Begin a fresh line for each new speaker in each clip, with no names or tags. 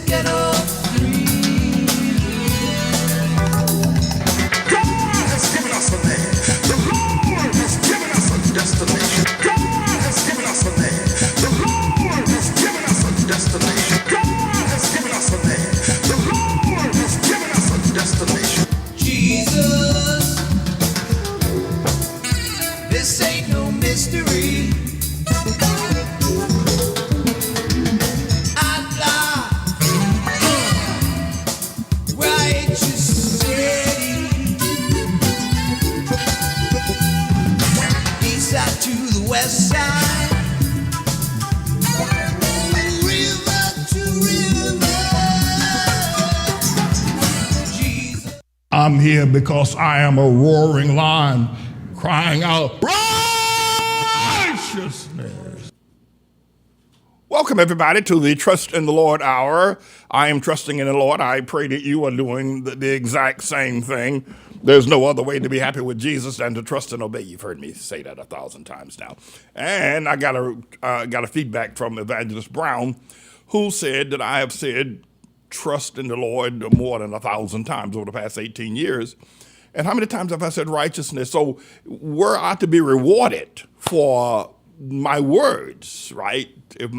get up free. God has given us a man. The Lord has given us a destination. God has given us a man. The Lord has given us a destination. God has given us a man. The Lord has given us a destination. Jesus, this ain't no mystery. To the west side, river to river. Jesus. I'm here because I am a roaring lion crying out righteousness. Welcome, everybody, to the Trust in the Lord Hour. I am trusting in the Lord. I pray that you are doing the exact same thing. There's no other way to be happy with Jesus than to trust and obey. You've heard me say that 1,000 times now. And I got a feedback from Evangelist Brown, who said that I have said trust in the Lord more than 1,000 times over the past 18 years. And how many times have I said righteousness? So were I to be rewarded for my words, right? If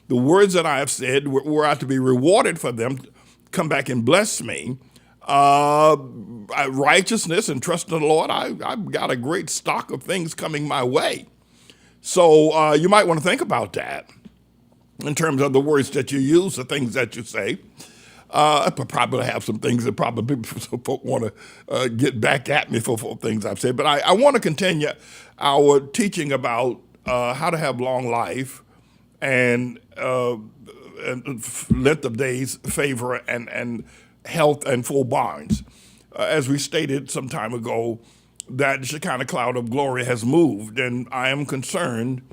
the words that I have said were I to be rewarded for them, come back and bless me, righteousness and trust in the Lord, I've got a great stock of things coming my way. So you might want to think about that in terms of the words that you use, the things that you say. I probably have some things that probably folk want to get back at me for things I've said. But I want to continue our teaching about how to have long life and length of days, favor, and health and full barns. As we stated some time ago, that Shekinah cloud of glory has moved, and I am concerned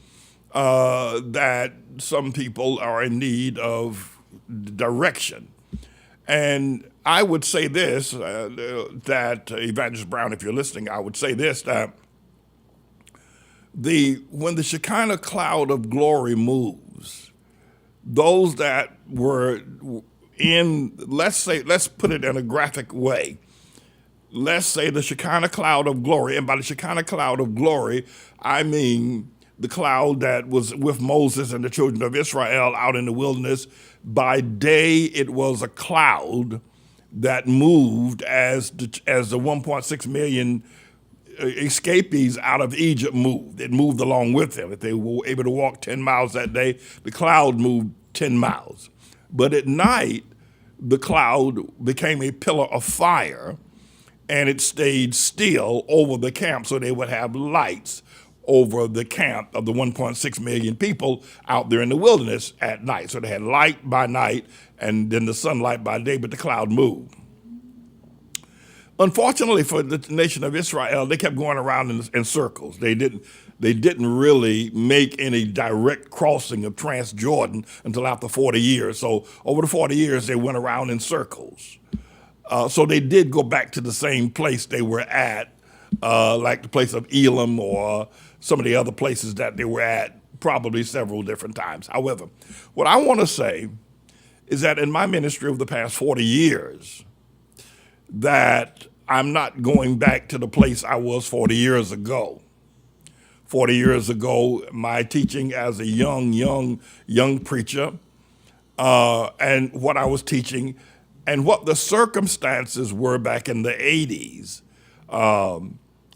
that some people are in need of direction. And I would say this, that Evangelist Brown, if you're listening, I would say this, that when the Shekinah cloud of glory moves, those that were let's put it in a graphic way. Let's say the Shekinah cloud of glory, and by the Shekinah cloud of glory, I mean the cloud that was with Moses and the children of Israel out in the wilderness. By day, it was a cloud that moved as the 1.6 million escapees out of Egypt moved. It moved along with them. If they were able to walk 10 miles that day, the cloud moved 10 miles. But at night, the cloud became a pillar of fire, and it stayed still over the camp, so they would have lights over the camp of the 1.6 million people out there in the wilderness at night. So they had light by night and then the sunlight by day, but the cloud moved. Unfortunately for the nation of Israel, they kept going around in circles. They didn't really make any direct crossing of Transjordan until after 40 years. So over the 40 years, they went around in circles. So they did go back to the same place they were at, like the place of Elam or some of the other places that they were at, probably several different times. However, what I want to say is that in my ministry over the past 40 years, that I'm not going back to the place I was 40 years ago. 40 years ago, my teaching as a young preacher, and what I was teaching, and what the circumstances were back in the 80s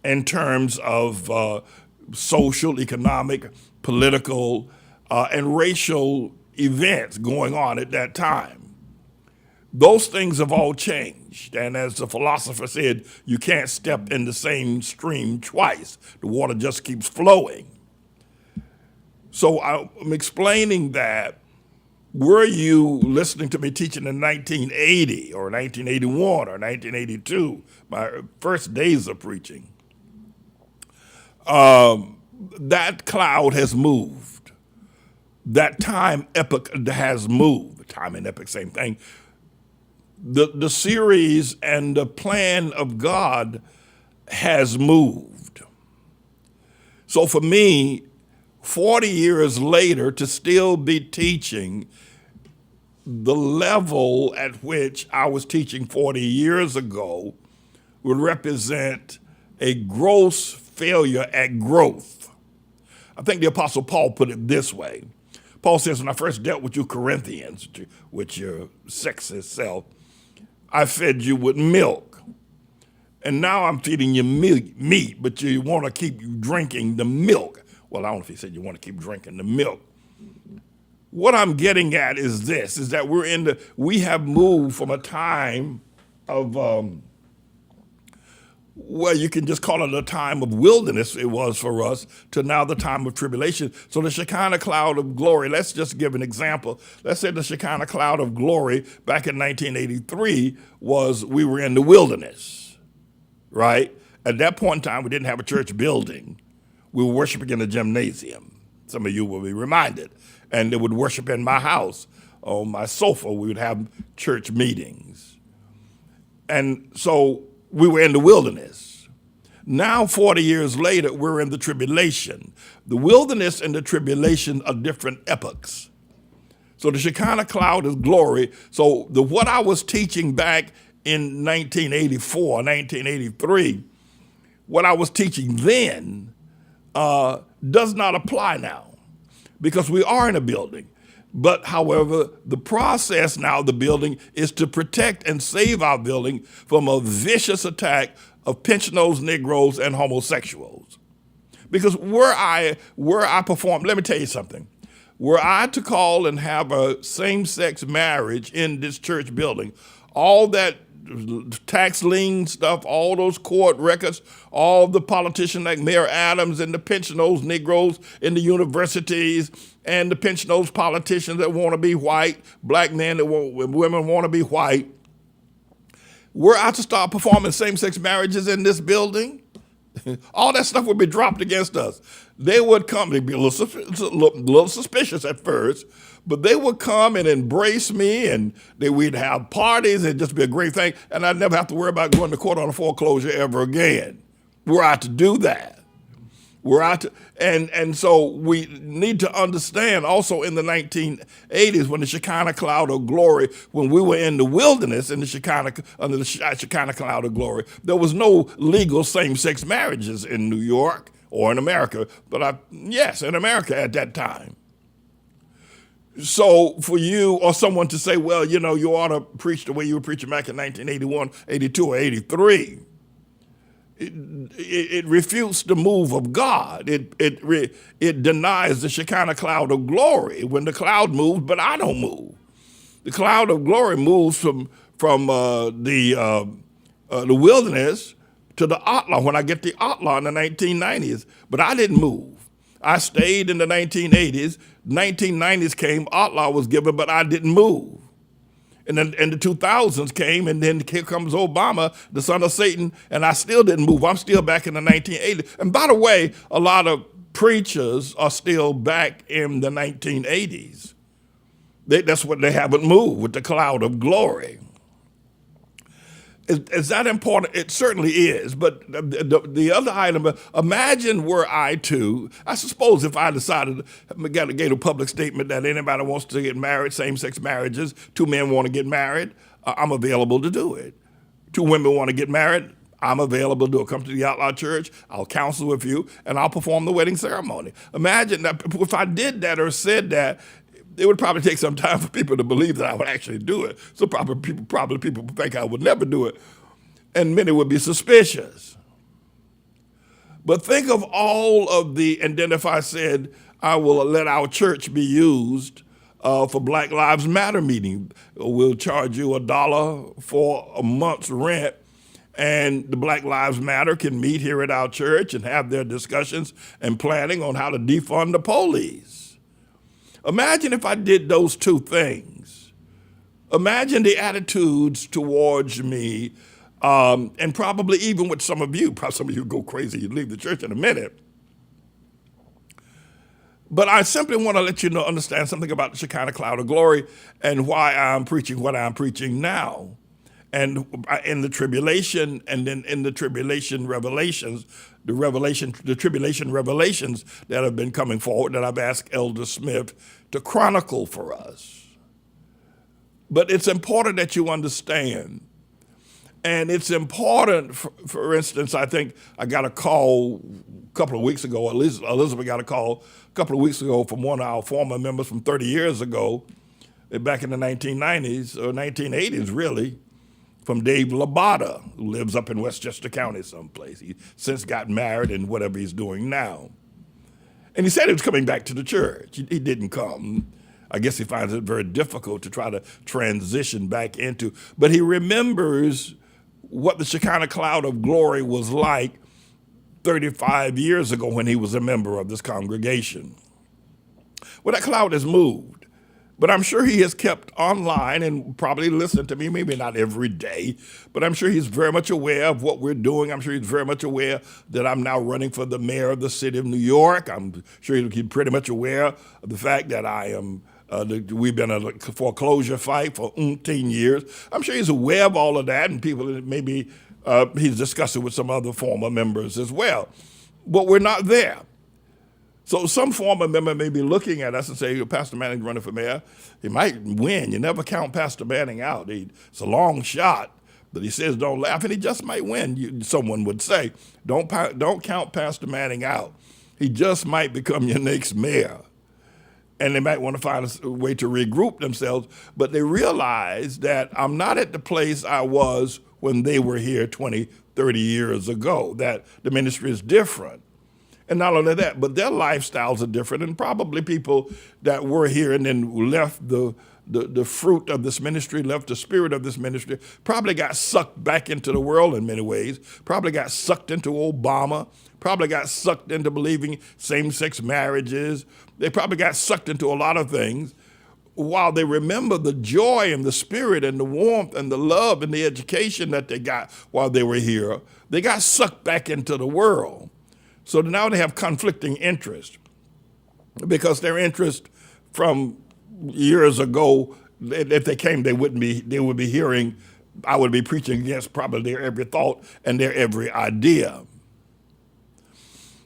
in terms of social, economic, political, and racial events going on at that time. Those things have all changed. And as the philosopher said, you can't step in the same stream twice. The water just keeps flowing. So I'm explaining that, were you listening to me teaching in 1980 or 1981 or 1982, my first days of preaching, that cloud has moved. That time epoch has moved. Time and epoch, same thing. The series and the plan of God has moved. So for me, 40 years later, to still be teaching the level at which I was teaching 40 years ago would represent a gross failure at growth. I think the Apostle Paul put it this way. Paul says, when I first dealt with you Corinthians, with your sexist self, I fed you with milk. And now I'm feeding you meat, but you want to keep drinking the milk. Well, I don't know if he said you want to keep drinking the milk. What I'm getting at is this, is that we have moved from a time of, well, you can just call it a time of wilderness, it was for us, to now the time of tribulation. So the Shekinah cloud of glory, let's just give an example. Let's say the Shekinah cloud of glory back in 1983 was we were in the wilderness, right? At that point in time, we didn't have a church building. We were worshiping in a gymnasium. Some of you will be reminded. And they would worship in my house. On my sofa, we would have church meetings. And so we were in the wilderness. Now, 40 years later, we're in the tribulation. The wilderness and the tribulation are different epochs. So the Shekinah cloud is glory. So what I was teaching back in 1984, 1983, what I was teaching then does not apply now, because we are in a building. But however, the process now of the building is to protect and save our building from a vicious attack of pensioners, Negroes, and homosexuals. Because were I perform, let me tell you something. Were I to call and have a same-sex marriage in this church building, all that tax lien stuff, all those court records, all the politicians like Mayor Adams and the pensioners, Negroes in the universities, and the pensioners politicians that want to be white, black men that women want to be white, were I to start performing same-sex marriages in this building, all that stuff would be dropped against us. They would come, they'd be a little suspicious at first, but they would come and embrace me, and we'd have parties, and it'd just be a great thing, and I'd never have to worry about going to court on a foreclosure ever again. Were I to do that. And so we need to understand also in the 1980s when the Shekinah cloud of glory, when we were in the wilderness in under the Shekinah cloud of glory, there was no legal same-sex marriages in New York or in America, but yes, in America at that time. So for you or someone to say, well, you know, you ought to preach the way you were preaching back in 1981, 82, or 83, it refutes the move of God. It denies the Shekinah cloud of glory. When the cloud moves, but I don't move. The cloud of glory moves from the wilderness to the Atla when I get the Atla in the 1990s, but I didn't move. I stayed in the 1980s. 1990s came, Atla was given, but I didn't move. And then the 2000s came, and then here comes Obama, the son of Satan, and I still didn't move. I'm still back in the 1980s. And by the way, a lot of preachers are still back in the 1980s. That's what they haven't moved with the cloud of glory. Is that important? It certainly is. But the other item, imagine were I to, I suppose if I decided, got to get a public statement that anybody wants to get married, same-sex marriages, two men want to get married, I'm available to do it. Two women want to get married, I'm available to do it. Come to the Outlaw Church, I'll counsel with you, and I'll perform the wedding ceremony. Imagine that if I did that or said that, it would probably take some time for people to believe that I would actually do it. So probably people think I would never do it. And many would be suspicious. But think of all of and then if I said, I will let our church be used for Black Lives Matter meeting. We'll charge you $1 for a month's rent, and the Black Lives Matter can meet here at our church and have their discussions and planning on how to defund the police. Imagine if I did those two things. Imagine the attitudes towards me, and probably even with some of you go crazy, you leave the church in a minute. But I simply want to let you understand something about the Shekinah cloud of glory and why I'm preaching what I'm preaching now. And in the tribulation, and then in the tribulation revelations, the tribulation revelations that have been coming forward that I've asked Elder Smith to chronicle for us. But it's important that you understand. And it's important, for instance, I think I got a call a couple of weeks ago, at least Elizabeth got a call a couple of weeks ago from one of our former members from 30 years ago, back in the 1990s or 1980s, really, from Dave Labata, who lives up in Westchester County someplace. He since got married and whatever he's doing now. And he said he was coming back to the church. He didn't come. I guess he finds it very difficult to try to transition back into, but he remembers what the Shekinah cloud of glory was like 35 years ago when he was a member of this congregation. Well, that cloud has moved, but I'm sure he has kept online and probably listened to me, maybe not every day, but I'm sure he's very much aware of what we're doing. I'm sure he's very much aware that I'm now running for the mayor of the city of New York. I'm sure he's pretty much aware of the fact that I am we've been in a foreclosure fight for 18 years. I'm sure he's aware of all of that, and people maybe he's discussing with some other former members as well. But we're not there. So some former member may be looking at us and say, Pastor Manning's running for mayor. He might win. You never count Pastor Manning out. It's a long shot, but he says don't laugh, and he just might win. Someone would say, don't count Pastor Manning out. He just might become your next mayor. And they might want to find a way to regroup themselves, but they realize that I'm not at the place I was when they were here 20, 30 years ago, that the ministry is different. And not only that, but their lifestyles are different, and probably people that were here and then left the fruit of this ministry, left the spirit of this ministry, probably got sucked back into the world in many ways, probably got sucked into Obama, probably got sucked into believing same-sex marriages. They probably got sucked into a lot of things. While they remember the joy and the spirit and the warmth and the love and the education that they got while they were here, they got sucked back into the world. So now they have conflicting interests, because their interest from years ago, if they came, they would be hearing, I would be preaching against probably their every thought and their every idea.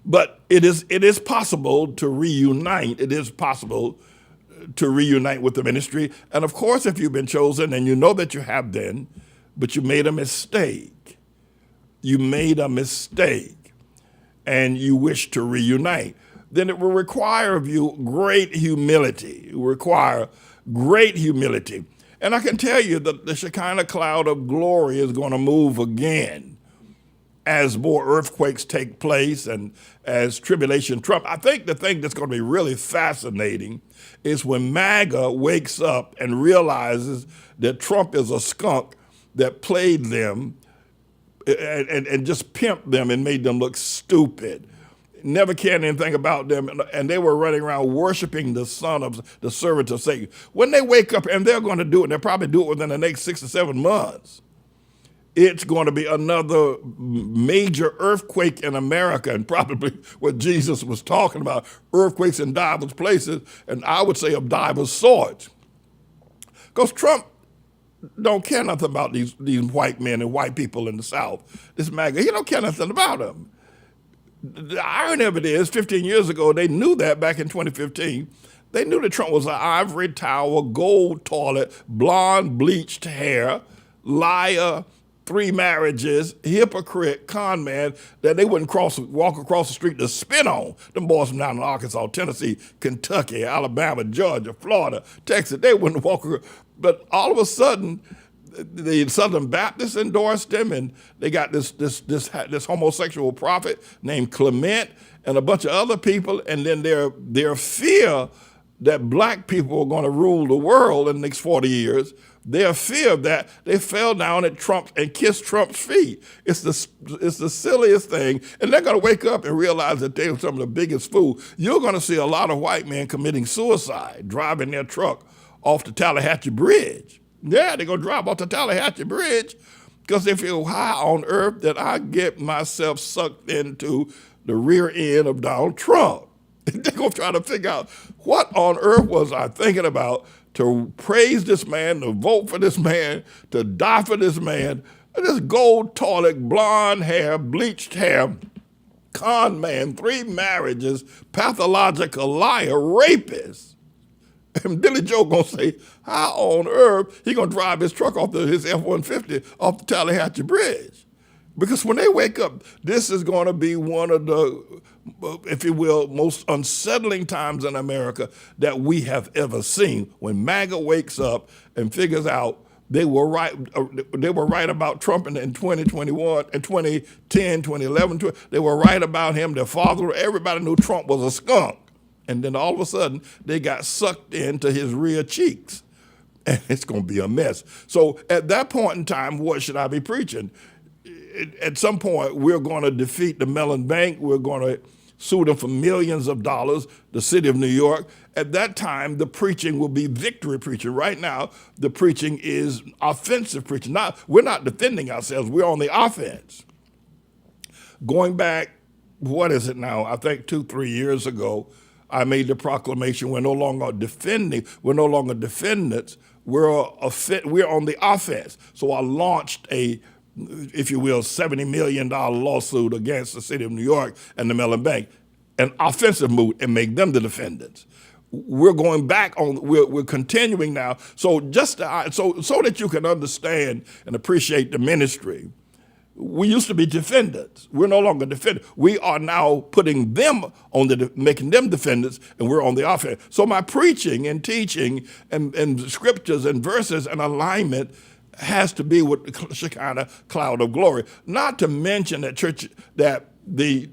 But it is possible to reunite. It is possible to reunite with the ministry. And of course, if you've been chosen, and you know that you have been, but you made a mistake. You made a mistake, and you wish to reunite, then it will require of you great humility. It will require great humility. And I can tell you that the Shekinah cloud of glory is going to move again as more earthquakes take place and as tribulation trump. I think the thing that's going to be really fascinating is when MAGA wakes up and realizes that Trump is a skunk that played them and just pimped them and made them look stupid. Never cared anything about them, and they were running around worshiping the son of the servant of Satan. When they wake up, and they're going to do it, and they'll probably do it within the next 6 to 7 months, it's going to be another major earthquake in America, and probably what Jesus was talking about, earthquakes in diverse places, and I would say of diverse sorts. Because Trump don't care nothing about these white men and white people in the South. This MAGA, he don't care nothing about them. The irony of it is, 15 years ago, they knew that back in 2015. They knew that Trump was an ivory tower, gold toilet, blonde, bleached hair, liar, 3 marriages, hypocrite, con man, that they wouldn't walk across the street to spit on. Them boys from down in Arkansas, Tennessee, Kentucky, Alabama, Georgia, Florida, Texas, they wouldn't walk across. But all of a sudden, the Southern Baptists endorsed him, and they got this homosexual prophet named Clement and a bunch of other people, and then their fear that black people are going to rule the world in the next 40 years, their fear of that, they fell down at Trump and kissed Trump's feet. It's the silliest thing, and they're going to wake up and realize that they're some of the biggest fools. You're going to see a lot of white men committing suicide, driving their truck off the Tallahatchie Bridge. Yeah, they're going to drive off the Tallahatchie Bridge because they feel, how on earth did I get myself sucked into the rear end of Donald Trump? They're going to try to figure out, what on earth was I thinking about to praise this man, to vote for this man, to die for this man, this gold toilet, blonde hair, bleached hair, con man, 3 marriages, pathological liar, rapist. And Billy Joe gonna say, how on earth he gonna drive his truck off his F-150 off the Tallahatchie Bridge? Because when they wake up, this is gonna be one of the, if you will, most unsettling times in America that we have ever seen. When MAGA wakes up and figures out they were right about Trump in 2021, in 2010, 2011, they were right about him. Their father, everybody knew Trump was a skunk. And then all of a sudden, they got sucked into his rear cheeks. And it's going to be a mess. So at that point in time, what should I be preaching? At some point, we're going to defeat the Mellon Bank. We're going to sue them for millions of dollars, the city of New York. At that time, the preaching will be victory preaching. Right now, the preaching is offensive preaching. We're not defending ourselves. We're on the offense. Going back, what is it now? I think 2-3 years ago, I made the proclamation we're no longer defending, we're no longer defendants, we're on the offense. So I launched a, if you will, $70 million lawsuit against the city of New York and the Mellon Bank, an offensive move, and make them the defendants. We're going back on, we're continuing now. So just so that you can understand and appreciate the ministry, we used to be defendants. We're no longer defendants. We are now putting them on making them defendants, and we're on the offense. So my preaching and teaching and scriptures and verses and alignment has to be with the Shekinah cloud of glory. Not to mention that the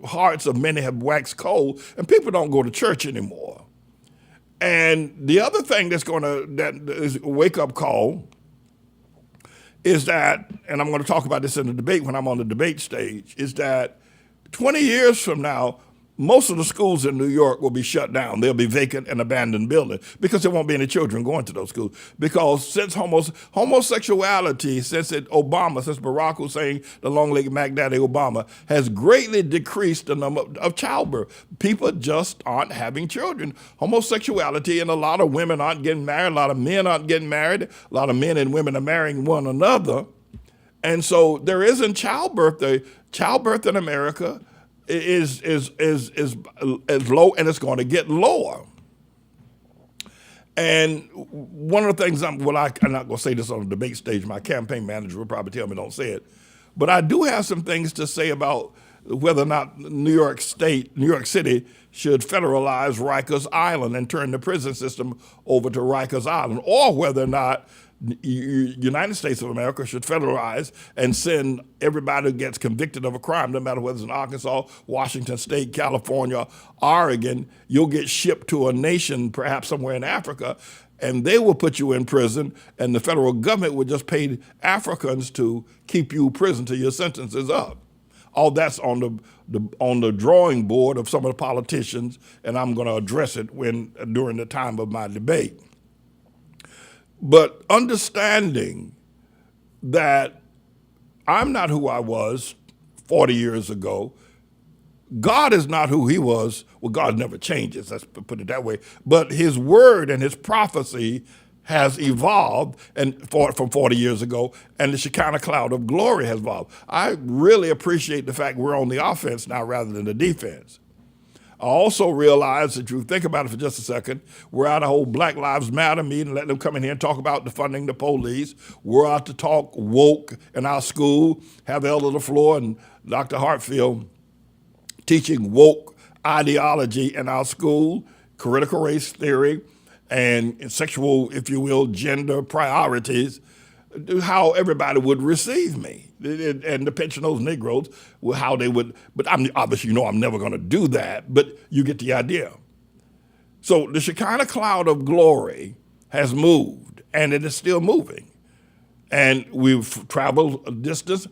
hearts of many have waxed cold, and people don't go to church anymore. And the other thing that is a wake-up call is that, and I'm going to talk about this in the debate when I'm on the debate stage, is that 20 years from now, most of the schools in New York will be shut down. They'll be vacant and abandoned buildings because there won't be any children going to those schools. Because since homosexuality, since Barack Hussein, the long-legged Mac Daddy Obama, has greatly decreased the number of childbirth. People just aren't having children. Homosexuality, and a lot of women aren't getting married, a lot of men aren't getting married, a lot of men and women are marrying one another. And so there isn't childbirth. The childbirth in America is low, and it's going to get lower. And one of the things I'm not going to say this on the debate stage. My campaign manager will probably tell me don't say it. But I do have some things to say about whether or not New York City should federalize Rikers Island and turn the prison system over to Rikers Island, or whether or not United States of America should federalize and send everybody who gets convicted of a crime, no matter whether it's in Arkansas, Washington State, California, Oregon, you'll get shipped to a nation, perhaps somewhere in Africa, and they will put you in prison, and the federal government would just pay Africans to keep you in prison till your sentence is up. All that's on the drawing board of some of the politicians, and I'm going to address it during the time of my debate. But understanding that I'm not who I was 40 years ago, God is not who he was. Well, God never changes, let's put it that way. But his word and his prophecy has evolved from 40 years ago, and the Shekinah cloud of glory has evolved. I really appreciate the fact we're on the offense now rather than the defense. I also realize that you think about it for just a second, we're at a whole Black Lives Matter meeting, let them come in here and talk about defunding the police. We're out to talk woke in our school, have Elder LaFleur and Dr. Hartfield teaching woke ideology in our school, critical race theory, and sexual, if you will, gender priorities, how everybody would receive me. And the pensioners, Negroes, how they would, but obviously, I'm never going to do that, but you get the idea. So the Shekinah cloud of glory has moved, and it is still moving. And we've traveled a distance,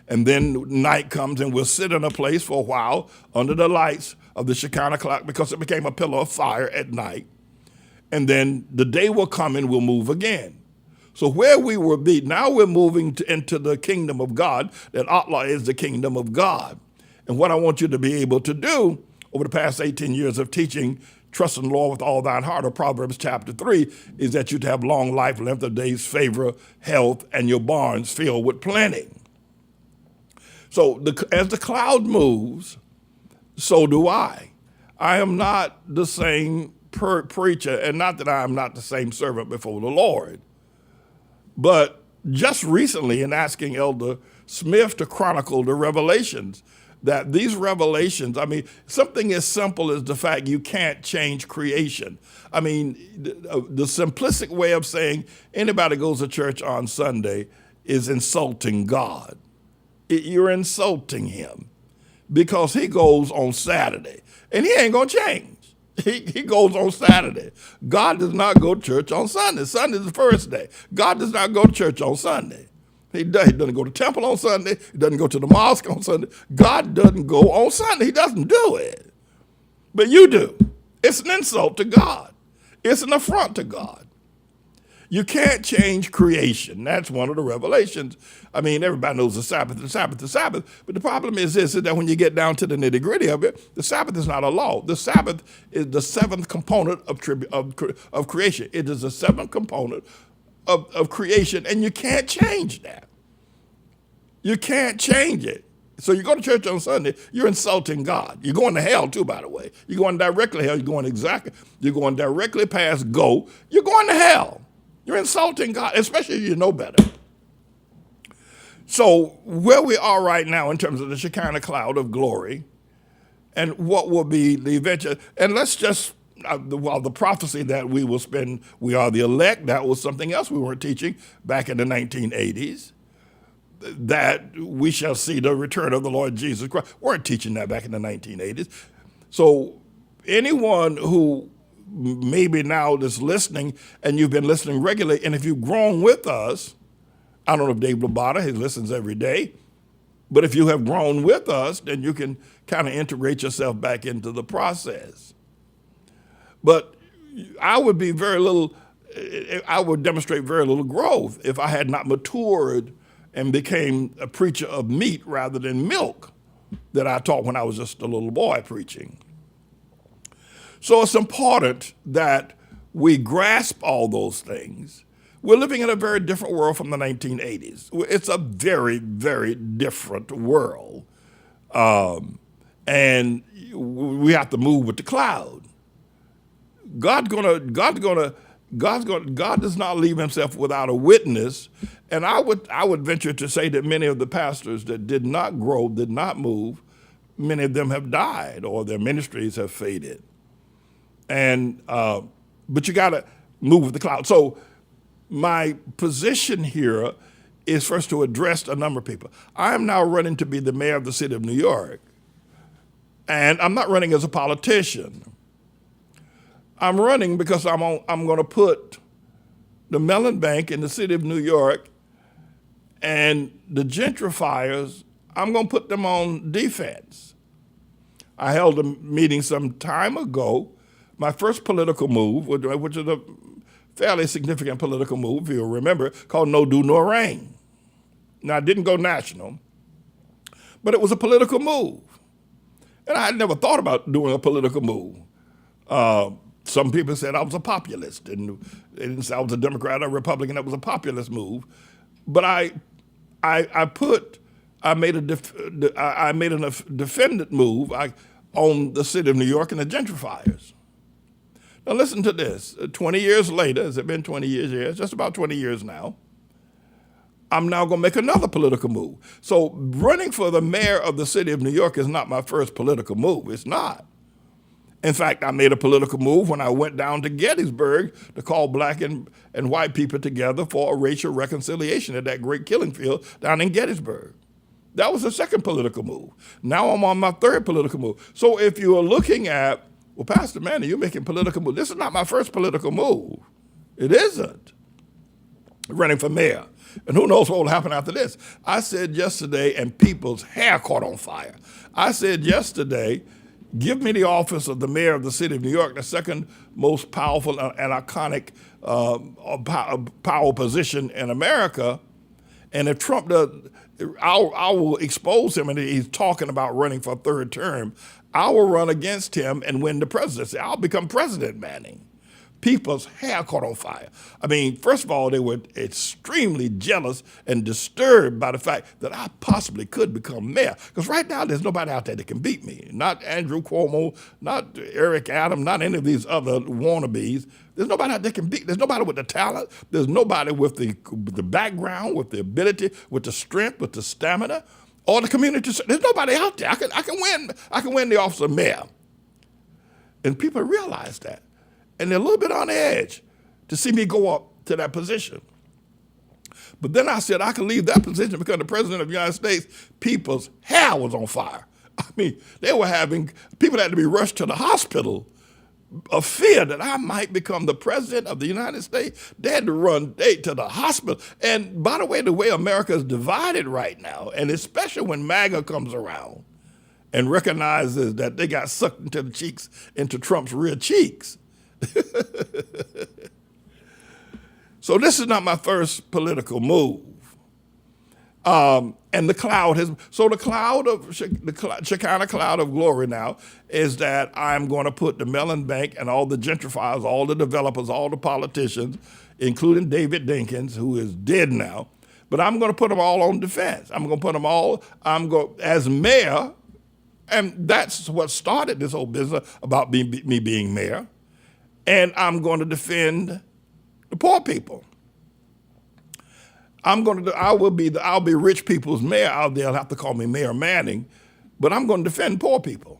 and then night comes, and we'll sit in a place for a while under the lights of the Shekinah cloud, because it became a pillar of fire at night. And then the day will come and we'll move again. So where we will be, now we're moving into the kingdom of God, that Allah is the kingdom of God. And what I want you to be able to do over the past 18 years of teaching, trust in the Lord with all thine heart, or Proverbs chapter 3, is that you to have long life, length of days, favor, health, and your barns filled with plenty. So as the cloud moves, so do I. I am not the same preacher, and not that I am not the same servant before the Lord, but just recently in asking Elder Smith to chronicle the revelations, that these revelations, I mean, something as simple as the fact you can't change creation. I mean, the simplistic way of saying anybody goes to church on Sunday is insulting God. You're insulting him because he goes on Saturday and he ain't gonna change. He goes on Saturday. God does not go to church on Sunday. Sunday is the first day. God does not go to church on Sunday. He doesn't go to temple on Sunday. He doesn't go to the mosque on Sunday. God doesn't go on Sunday. He doesn't do it. But you do. It's an insult to God. It's an affront to God. You can't change creation. That's one of the revelations. I mean, everybody knows the Sabbath, the Sabbath, the Sabbath. But the problem is this, is that when you get down to the nitty-gritty of it, the Sabbath is not a law. The Sabbath is the seventh component of creation. It is the seventh component of creation, and you can't change that. You can't change it. So you go to church on Sunday, you're insulting God. You're going to hell too, by the way. You're going directly to hell. You're going directly past go. You're going to hell. You're insulting God, especially if you know better. So where we are right now in terms of the Shekinah cloud of glory and what will be the eventual, and let's just, the prophecy that we are the elect, that was something else we weren't teaching back in the 1980s, that we shall see the return of the Lord Jesus Christ. We weren't teaching that back in the 1980s. So anyone who maybe now is listening, and you've been listening regularly, and if you've grown with us, I don't know if Dave Lobotta, he listens every day, but if you have grown with us, then you can kind of integrate yourself back into the process. But I would demonstrate very little growth if I had not matured and became a preacher of meat rather than milk that I taught when I was just a little boy preaching. So it's important that we grasp all those things. We're living in a very different world from the 1980s. It's a very, very different world. And we have to move with the cloud. God does not leave himself without a witness. And I would venture to say that many of the pastors that did not grow, did not move, many of them have died or their ministries have faded. And but you got to move with the cloud. So my position here is first to address a number of people. I am now running to be the mayor of the city of New York. And I'm not running as a politician. I'm running because I'm going to put the Mellon Bank in the city of New York and the gentrifiers, I'm going to put them on defense. I held a meeting some time ago, my first political move, which is a fairly significant political move, if you'll remember, called No Do Nor Rain. Now, I didn't go national, but it was a political move. And I had never thought about doing a political move. Some people said I was a populist, and they didn't say I was a Democrat or Republican. That was a populist move. But I made a defendant move on the city of New York and the gentrifiers. Now listen to this. 20 years later, has it been 20 years? Yeah, just about 20 years now. I'm now going to make another political move. So running for the mayor of the city of New York is not my first political move. It's not. In fact, I made a political move when I went down to Gettysburg to call black and white people together for a racial reconciliation at that great killing field down in Gettysburg. That was the second political move. Now I'm on my third political move. So if you are looking at, well, Pastor Manny, you're making political moves. This is not my first political move. It isn't. Running for mayor. And who knows what will happen after this. I said yesterday, and people's hair caught on fire. I said yesterday, give me the office of the mayor of the city of New York, the second most powerful and iconic power position in America. And if Trump does, I will expose him, and he's talking about running for a third term. I will run against him and win the presidency. I'll become President Manning. people's hair caught on fire. I mean, first of all, they were extremely jealous and disturbed by the fact that I possibly could become mayor. Because right now, there's nobody out there that can beat me. Not Andrew Cuomo, not Eric Adams, not any of these other wannabes. There's nobody out there that can beat. There's nobody with the talent. There's nobody with the background, with the ability, with the strength, with the stamina, or the community. There's nobody out there. I can win the office of mayor. And people realize that. And they're a little bit on the edge to see me go up to that position. But then I said I could leave that position because the president of the United States, people's hair was on fire. I mean, people had to be rushed to the hospital of fear that I might become the president of the United States. They had to run to the hospital. And by the way America is divided right now, and especially when MAGA comes around and recognizes that they got sucked into Trump's rear cheeks. So this is not my first political move. And the Shekinah cloud of glory now is that I'm going to put the Mellon Bank and all the gentrifiers, all the developers, all the politicians, including David Dinkins, who is dead now, but I'm going to put them all on defense. I'm going to put them all, as mayor, and that's what started this whole business about me being mayor. And I'm going to defend the poor people. I'll be rich people's mayor. They'll have to call me Mayor Manning, but I'm going to defend poor people,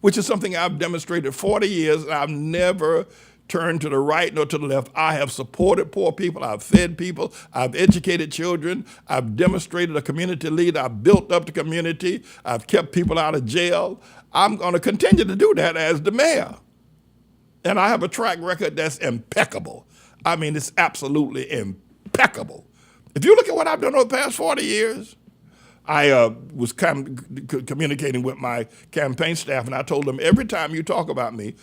which is something I've demonstrated 40 years. And I've never turned to the right nor to the left. I have supported poor people. I've fed people. I've educated children. I've demonstrated a community leader. I've built up the community. I've kept people out of jail. I'm going to continue to do that as the mayor. And I have a track record that's impeccable. I mean, it's absolutely impeccable. If you look at what I've done over the past 40 years, I was communicating with my campaign staff, and I told them, every time you talk about me,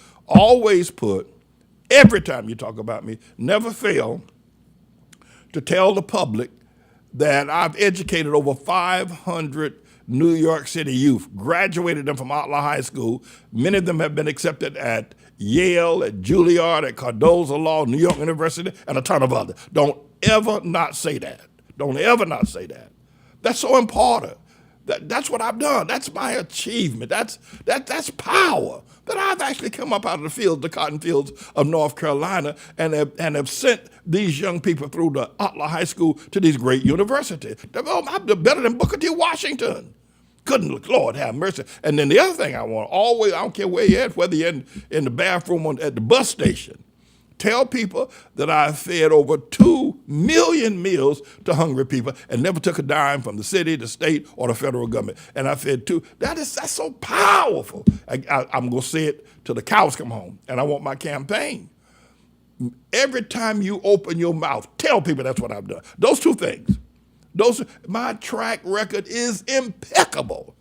every time you talk about me, never fail to tell the public that I've educated over 500 New York City youth, graduated them from Otler High School. Many of them have been accepted at Yale, at Juilliard, at Cardozo Law, New York University, and a ton of others. Don't ever not say that. Don't ever not say that. That's so important. That's what I've done. That's my achievement. That's power. That I've actually come up out of the fields, the cotton fields of North Carolina, and have sent these young people through the Otler High School to these great universities. I'm better than Booker T. Washington. Lord have mercy. And then the other thing I don't care where you're at, whether you're in the bathroom or at the bus station, tell people that I fed over 2 million meals to hungry people and never took a dime from the city, the state, or the federal government. And I fed that's so powerful. I'm going to say it till the cows come home. And I want my campaign. Every time you open your mouth, tell people that's what I've done. Those two things. My track record is impeccable.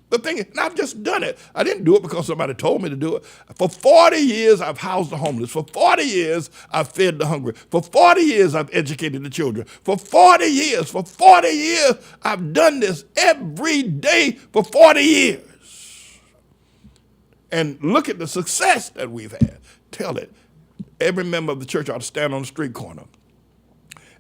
The thing is, and I've just done it. I didn't do it because somebody told me to do it. For 40 years, I've housed the homeless. For 40 years, I've fed the hungry. For 40 years, I've educated the children. For 40 years, I've done this every day for 40 years. And look at the success that we've had. Tell it. Every member of the church ought to stand on the street corner.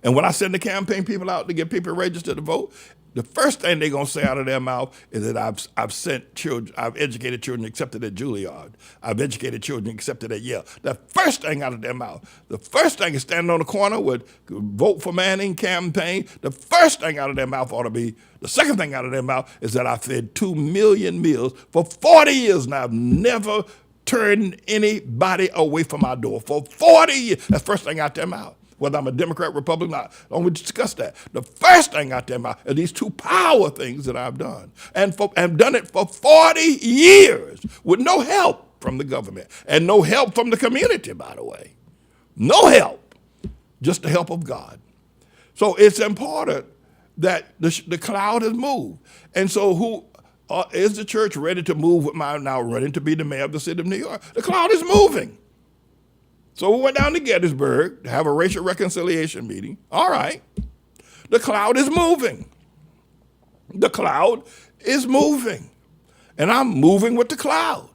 And when I send the campaign people out to get people registered to vote, the first thing they're going to say out of their mouth is that I've sent children, I've educated children accepted at Juilliard. I've educated children accepted at Yale. The first thing out of their mouth. The first thing is standing on the corner with Vote for Manning campaign. The first thing out of their mouth ought to be, the second thing out of their mouth is that I fed 2 million meals for 40 years now. I've never turned anybody away from my door. For 40 years. That's the first thing out their mouth. Whether I'm a Democrat, Republican, not. Don't we discuss that? The first thing out there are these two power things that I've done. And I've done it for 40 years with no help from the government and no help from the community, by the way. No help, just the help of God. So it's important that the cloud has moved. And so is the church ready to move with my now running to be the mayor of the city of New York? The cloud is moving. So we went down to Gettysburg to have a racial reconciliation meeting. All right. The cloud is moving. The cloud is moving. And I'm moving with the cloud.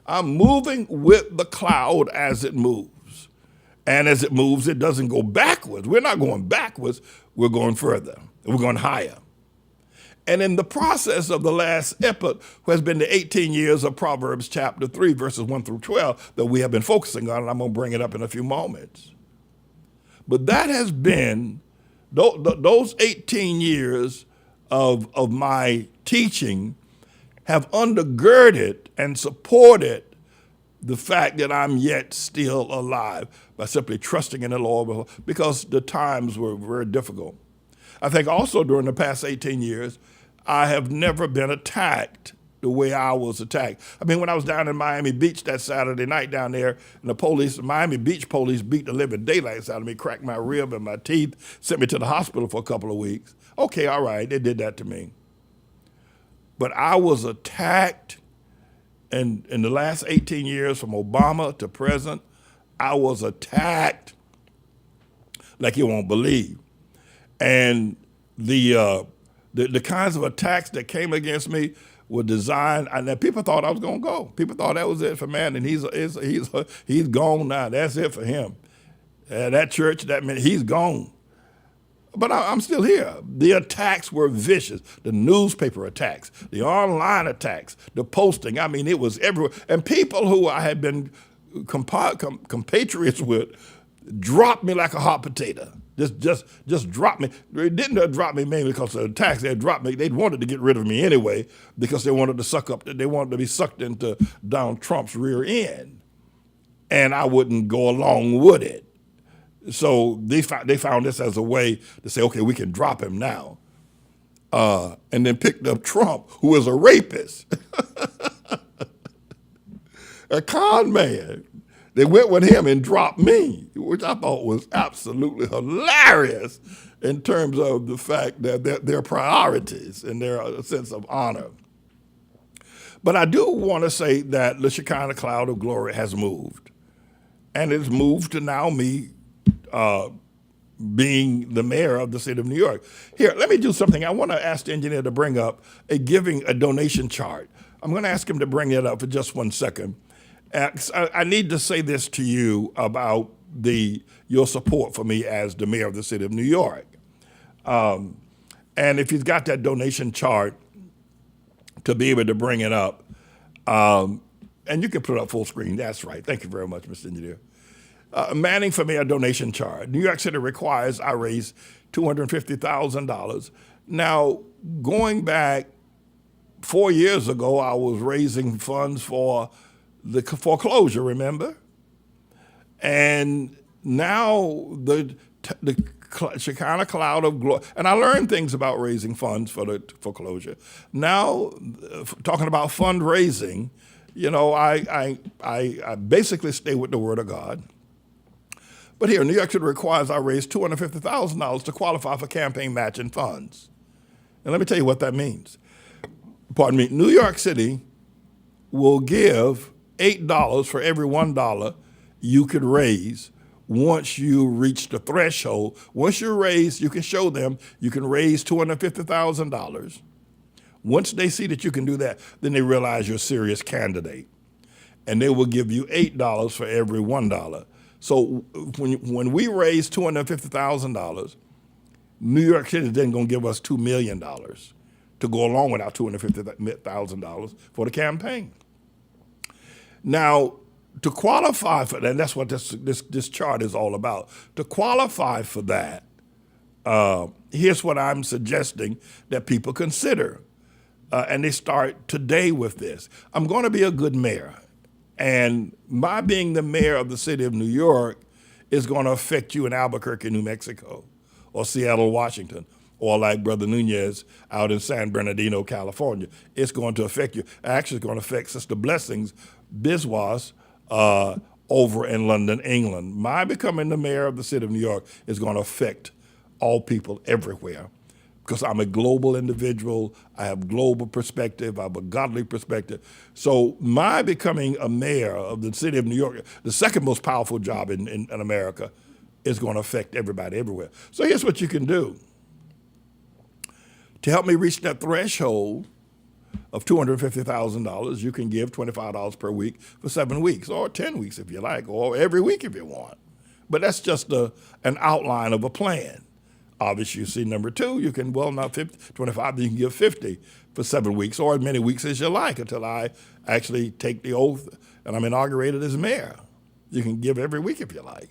I'm moving with the cloud as it moves. And as it moves, it doesn't go backwards. We're not going backwards. We're going further. We're going higher. And in the process of the last epoch has been the 18 years of Proverbs chapter 3, verses 1 through 12 that we have been focusing on, and I'm going to bring it up in a few moments. But that has been, those 18 years of my teaching have undergirded and supported the fact that I'm yet still alive by simply trusting in the Lord, because the times were very difficult. I think also during the past 18 years, I have never been attacked the way I was attacked. I mean, when I was down in Miami Beach that Saturday night down there, and the Miami Beach police beat the living daylights out of me, cracked my rib and my teeth, sent me to the hospital for a couple of weeks. Okay, all right, they did that to me. But I was attacked, and in the last 18 years, from Obama to present, I was attacked like you won't believe. And the kinds of attacks that came against me were designed, and people thought I was going to go. People thought that was it for man, and he's gone now. That's it for him. That church, that meant he's gone. But I'm still here. The attacks were vicious. The newspaper attacks, the online attacks, the posting. I mean, it was everywhere. And people who I had been compatriots with dropped me like a hot potato. Just dropped me. They didn't drop me mainly because of the attacks. They dropped me. They wanted to get rid of me anyway because they wanted to be sucked into Donald Trump's rear end, and I wouldn't go along with it. So they found this as a way to say, okay, we can drop him now, and then picked up Trump, who is a rapist, a con man. They went with him and dropped me, which I thought was absolutely hilarious in terms of the fact that their priorities and their sense of honor. But I do want to say that the Shekinah cloud of glory has moved, and it's moved to now me being the mayor of the city of New York. Here, let me do something. I want to ask the engineer to bring up a donation chart. I'm going to ask him to bring it up for just 1 second. I need to say this to you about your support for me as the mayor of the city of New York. And if he's got that donation chart, to be able to bring it up, and you can put it up full screen. That's right. Thank you very much, Mr. Engineer. Manning for me a donation chart. New York City requires I raise $250,000. Now, going back 4 years ago, I was raising funds for the foreclosure, remember? And now the Shekinah cloud of glory, and I learned things about raising funds for the foreclosure. Now, talking about fundraising, I basically stay with the Word of God. But here, New York City requires I raise $250,000 to qualify for campaign matching funds. And let me tell you what that means. Pardon me, New York City will give $8 for every $1 you could raise once you reach the threshold. Once you're raised, you can show them you can raise $250,000. Once they see that you can do that, then they realize you're a serious candidate. And they will give you $8 for every $1. So when we raise $250,000, New York City is then going to give us $2 million to go along with our $250,000 for the campaign. Now, to qualify for that, and that's what this chart is all about. To qualify for that, here's what I'm suggesting that people consider. And they start today with this. I'm going to be a good mayor. And my being the mayor of the city of New York is going to affect you in Albuquerque, New Mexico, or Seattle, Washington, or like Brother Nunez out in San Bernardino, California. It's going to affect you. Actually, it's going to affect Sister Blessing's Biswas over in London, England. My becoming the mayor of the city of New York is going to affect all people everywhere, because I'm a global individual. I have global perspective. I have a godly perspective. So my becoming a mayor of the city of New York, the second most powerful job in America, is going to affect everybody everywhere. So here's what you can do. To help me reach that threshold of $250,000, you can give $25 per week for 7 weeks, or 10 weeks if you like, or every week if you want. But that's just an outline of a plan. Obviously, you see number two, you can, well, not 50, 25, you can give 50 for 7 weeks or as many weeks as you like until I actually take the oath and I'm inaugurated as mayor. You can give every week if you like.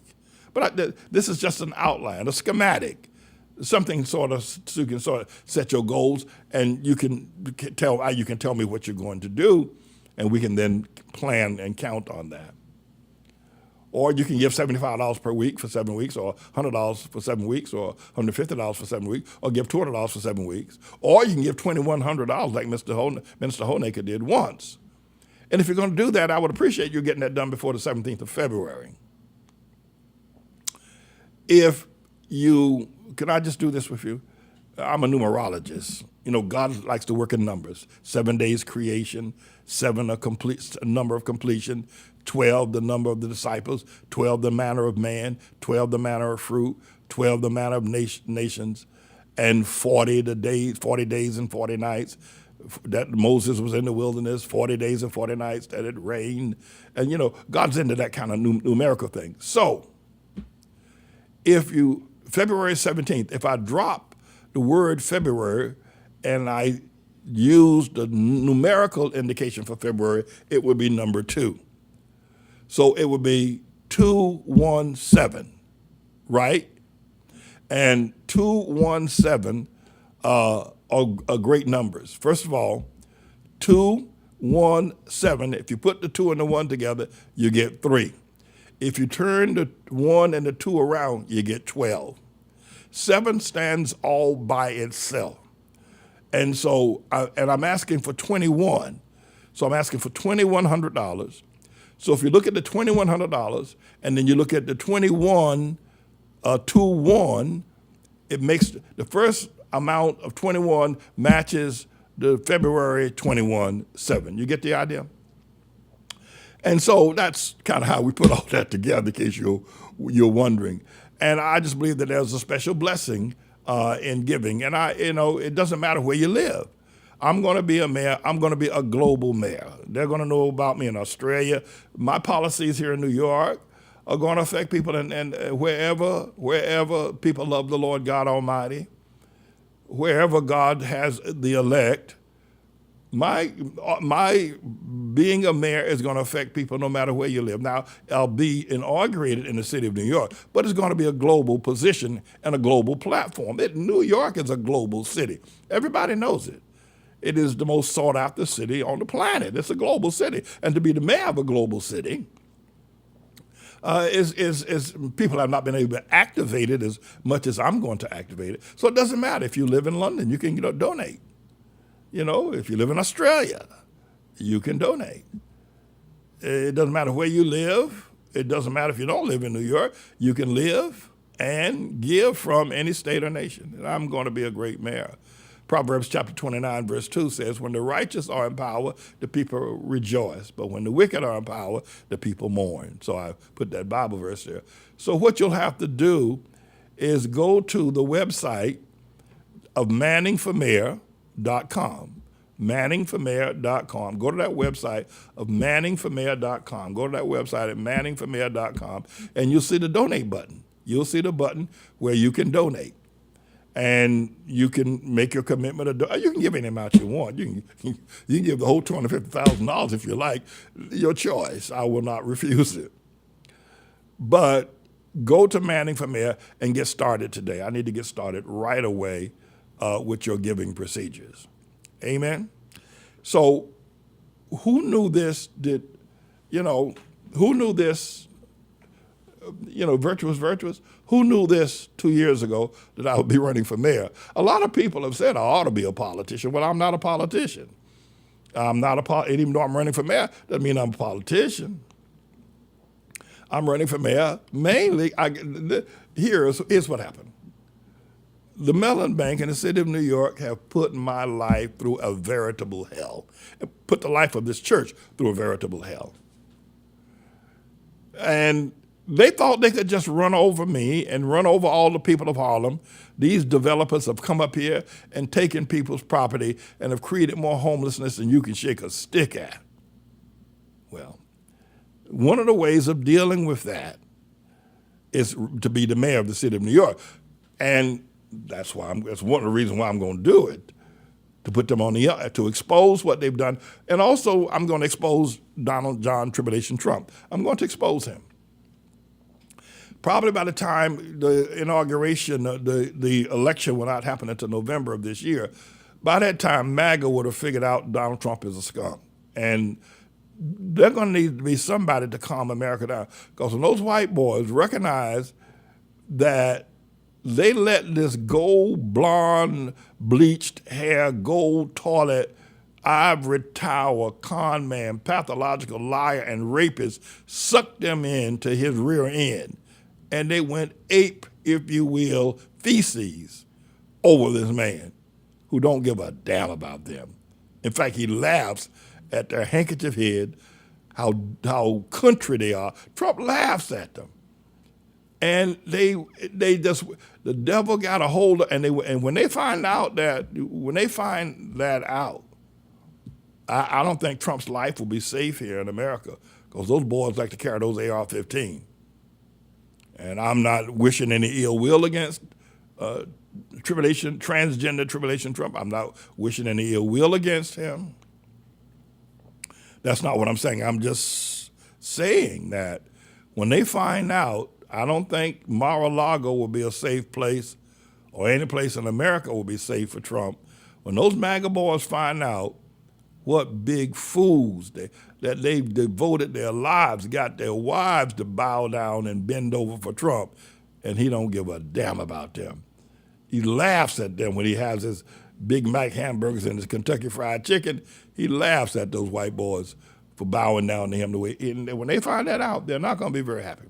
But this is just an outline, a schematic, something sort of so you can sort of set your goals, and you can tell me what you're going to do, and we can then plan and count on that. Or you can give $75 per week for 7 weeks, or $100 for 7 weeks, or $150 for 7 weeks, or give $200 for 7 weeks. Or you can give $2,100 like Minister Honaker did once. And if you're going to do that, I would appreciate you getting that done before the 17th of February. Can I just do this with you? I'm a numerologist. You know, God likes to work in numbers. 7 days creation, 7 a number of completion, 12 the number of the disciples, 12 the manner of man, 12 the manner of fruit, 12 the manner of nations, and 40 days and 40 nights that Moses was in the wilderness, 40 days and 40 nights that it rained. And, you know, God's into that kind of numerical thing. So February 17th, if I drop the word February and I use the numerical indication for February, it would be number 2. So it would be 217, right? And 217 are great numbers. First of all, 217, if you put the 2 and the 1 together, you get 3. If you turn the 1 and the 2 around, you get 12. 7 stands all by itself. And so, I'm asking for 21. So I'm asking for $2,100. So if you look at the $2,100 and then you look at the 21, 2-1, it makes the first amount of 21 matches the February 21-7. You get the idea? And so that's kind of how we put all that together, in case you're wondering. And I just believe that there's a special blessing in giving. And it doesn't matter where you live. I'm going to be a mayor. I'm going to be a global mayor. They're going to know about me in Australia. My policies here in New York are going to affect people and wherever people love the Lord God Almighty, wherever God has the elect. My being a mayor is going to affect people no matter where you live. Now, I'll be inaugurated in the city of New York, but it's going to be a global position and a global platform. New York is a global city. Everybody knows it. It is the most sought after city on the planet. It's a global city. And to be the mayor of a global city is people have not been able to activate it as much as I'm going to activate it. So it doesn't matter. If you live in London, you can donate. You know, if you live in Australia, you can donate. It doesn't matter where you live. It doesn't matter if you don't live in New York. You can live and give from any state or nation. And I'm going to be a great mayor. Proverbs chapter 29, verse 2 says, when the righteous are in power, the people rejoice. But when the wicked are in power, the people mourn. So I put that Bible verse there. So what you'll have to do is go to the website of manningformayor.com. manningformayor.com. Go to that website of manningformayor.com. Go to that website at manningformayor.com, and you'll see the donate button. You'll see the button where you can donate. And you can make your commitment. You can give any amount you want. You can give the whole $250,000 if you like. Your choice. I will not refuse it. But go to Manning for Mayor and get started today. I need to get started right away with your giving procedures. Amen? So who knew this? Who knew this? Virtuous. Who knew this 2 years ago that I would be running for mayor? A lot of people have said I ought to be a politician. Well, I'm not a politician. And even though I'm running for mayor, doesn't mean I'm a politician. I'm running for mayor mainly. Here's what happened. The Mellon Bank in the city of New York have put my life through a veritable hell. Put the life of this church through a veritable hell. And they thought they could just run over me and run over all the people of Harlem. These developers have come up here and taken people's property and have created more homelessness than you can shake a stick at. Well, one of the ways of dealing with that is to be the mayor of the city of New York. And that's one of the reasons why I'm going to do it, to put them on to expose what they've done. And also, I'm going to expose Donald John Tribulation Trump. I'm going to expose him. Probably by the time the inauguration, the election will not happen until November of this year. By that time, MAGA would have figured out Donald Trump is a skunk. And they're going to need to be somebody to calm America down. Because when those white boys recognize that they let this gold, blonde, bleached hair, gold toilet, ivory tower, con man, pathological liar, and rapist suck them into his rear end. And they went ape, if you will, feces over this man who don't give a damn about them. In fact, he laughs at their handkerchief head, how country they are. Trump laughs at them. And they just, the devil got a hold of, and when they find that out, I don't think Trump's life will be safe here in America, because those boys like to carry those AR-15. And I'm not wishing any ill will against transgender Tribulation Trump. I'm not wishing any ill will against him. That's not what I'm saying. I'm just saying that when they find out, I don't think Mar-a-Lago will be a safe place, or any place in America will be safe for Trump. When those MAGA boys find out what big fools that they've devoted their lives, got their wives to bow down and bend over for Trump, and he don't give a damn about them. He laughs at them when he has his Big Mac hamburgers and his Kentucky Fried Chicken. He laughs at those white boys for bowing down to him the way. And when they find that out, they're not going to be very happy.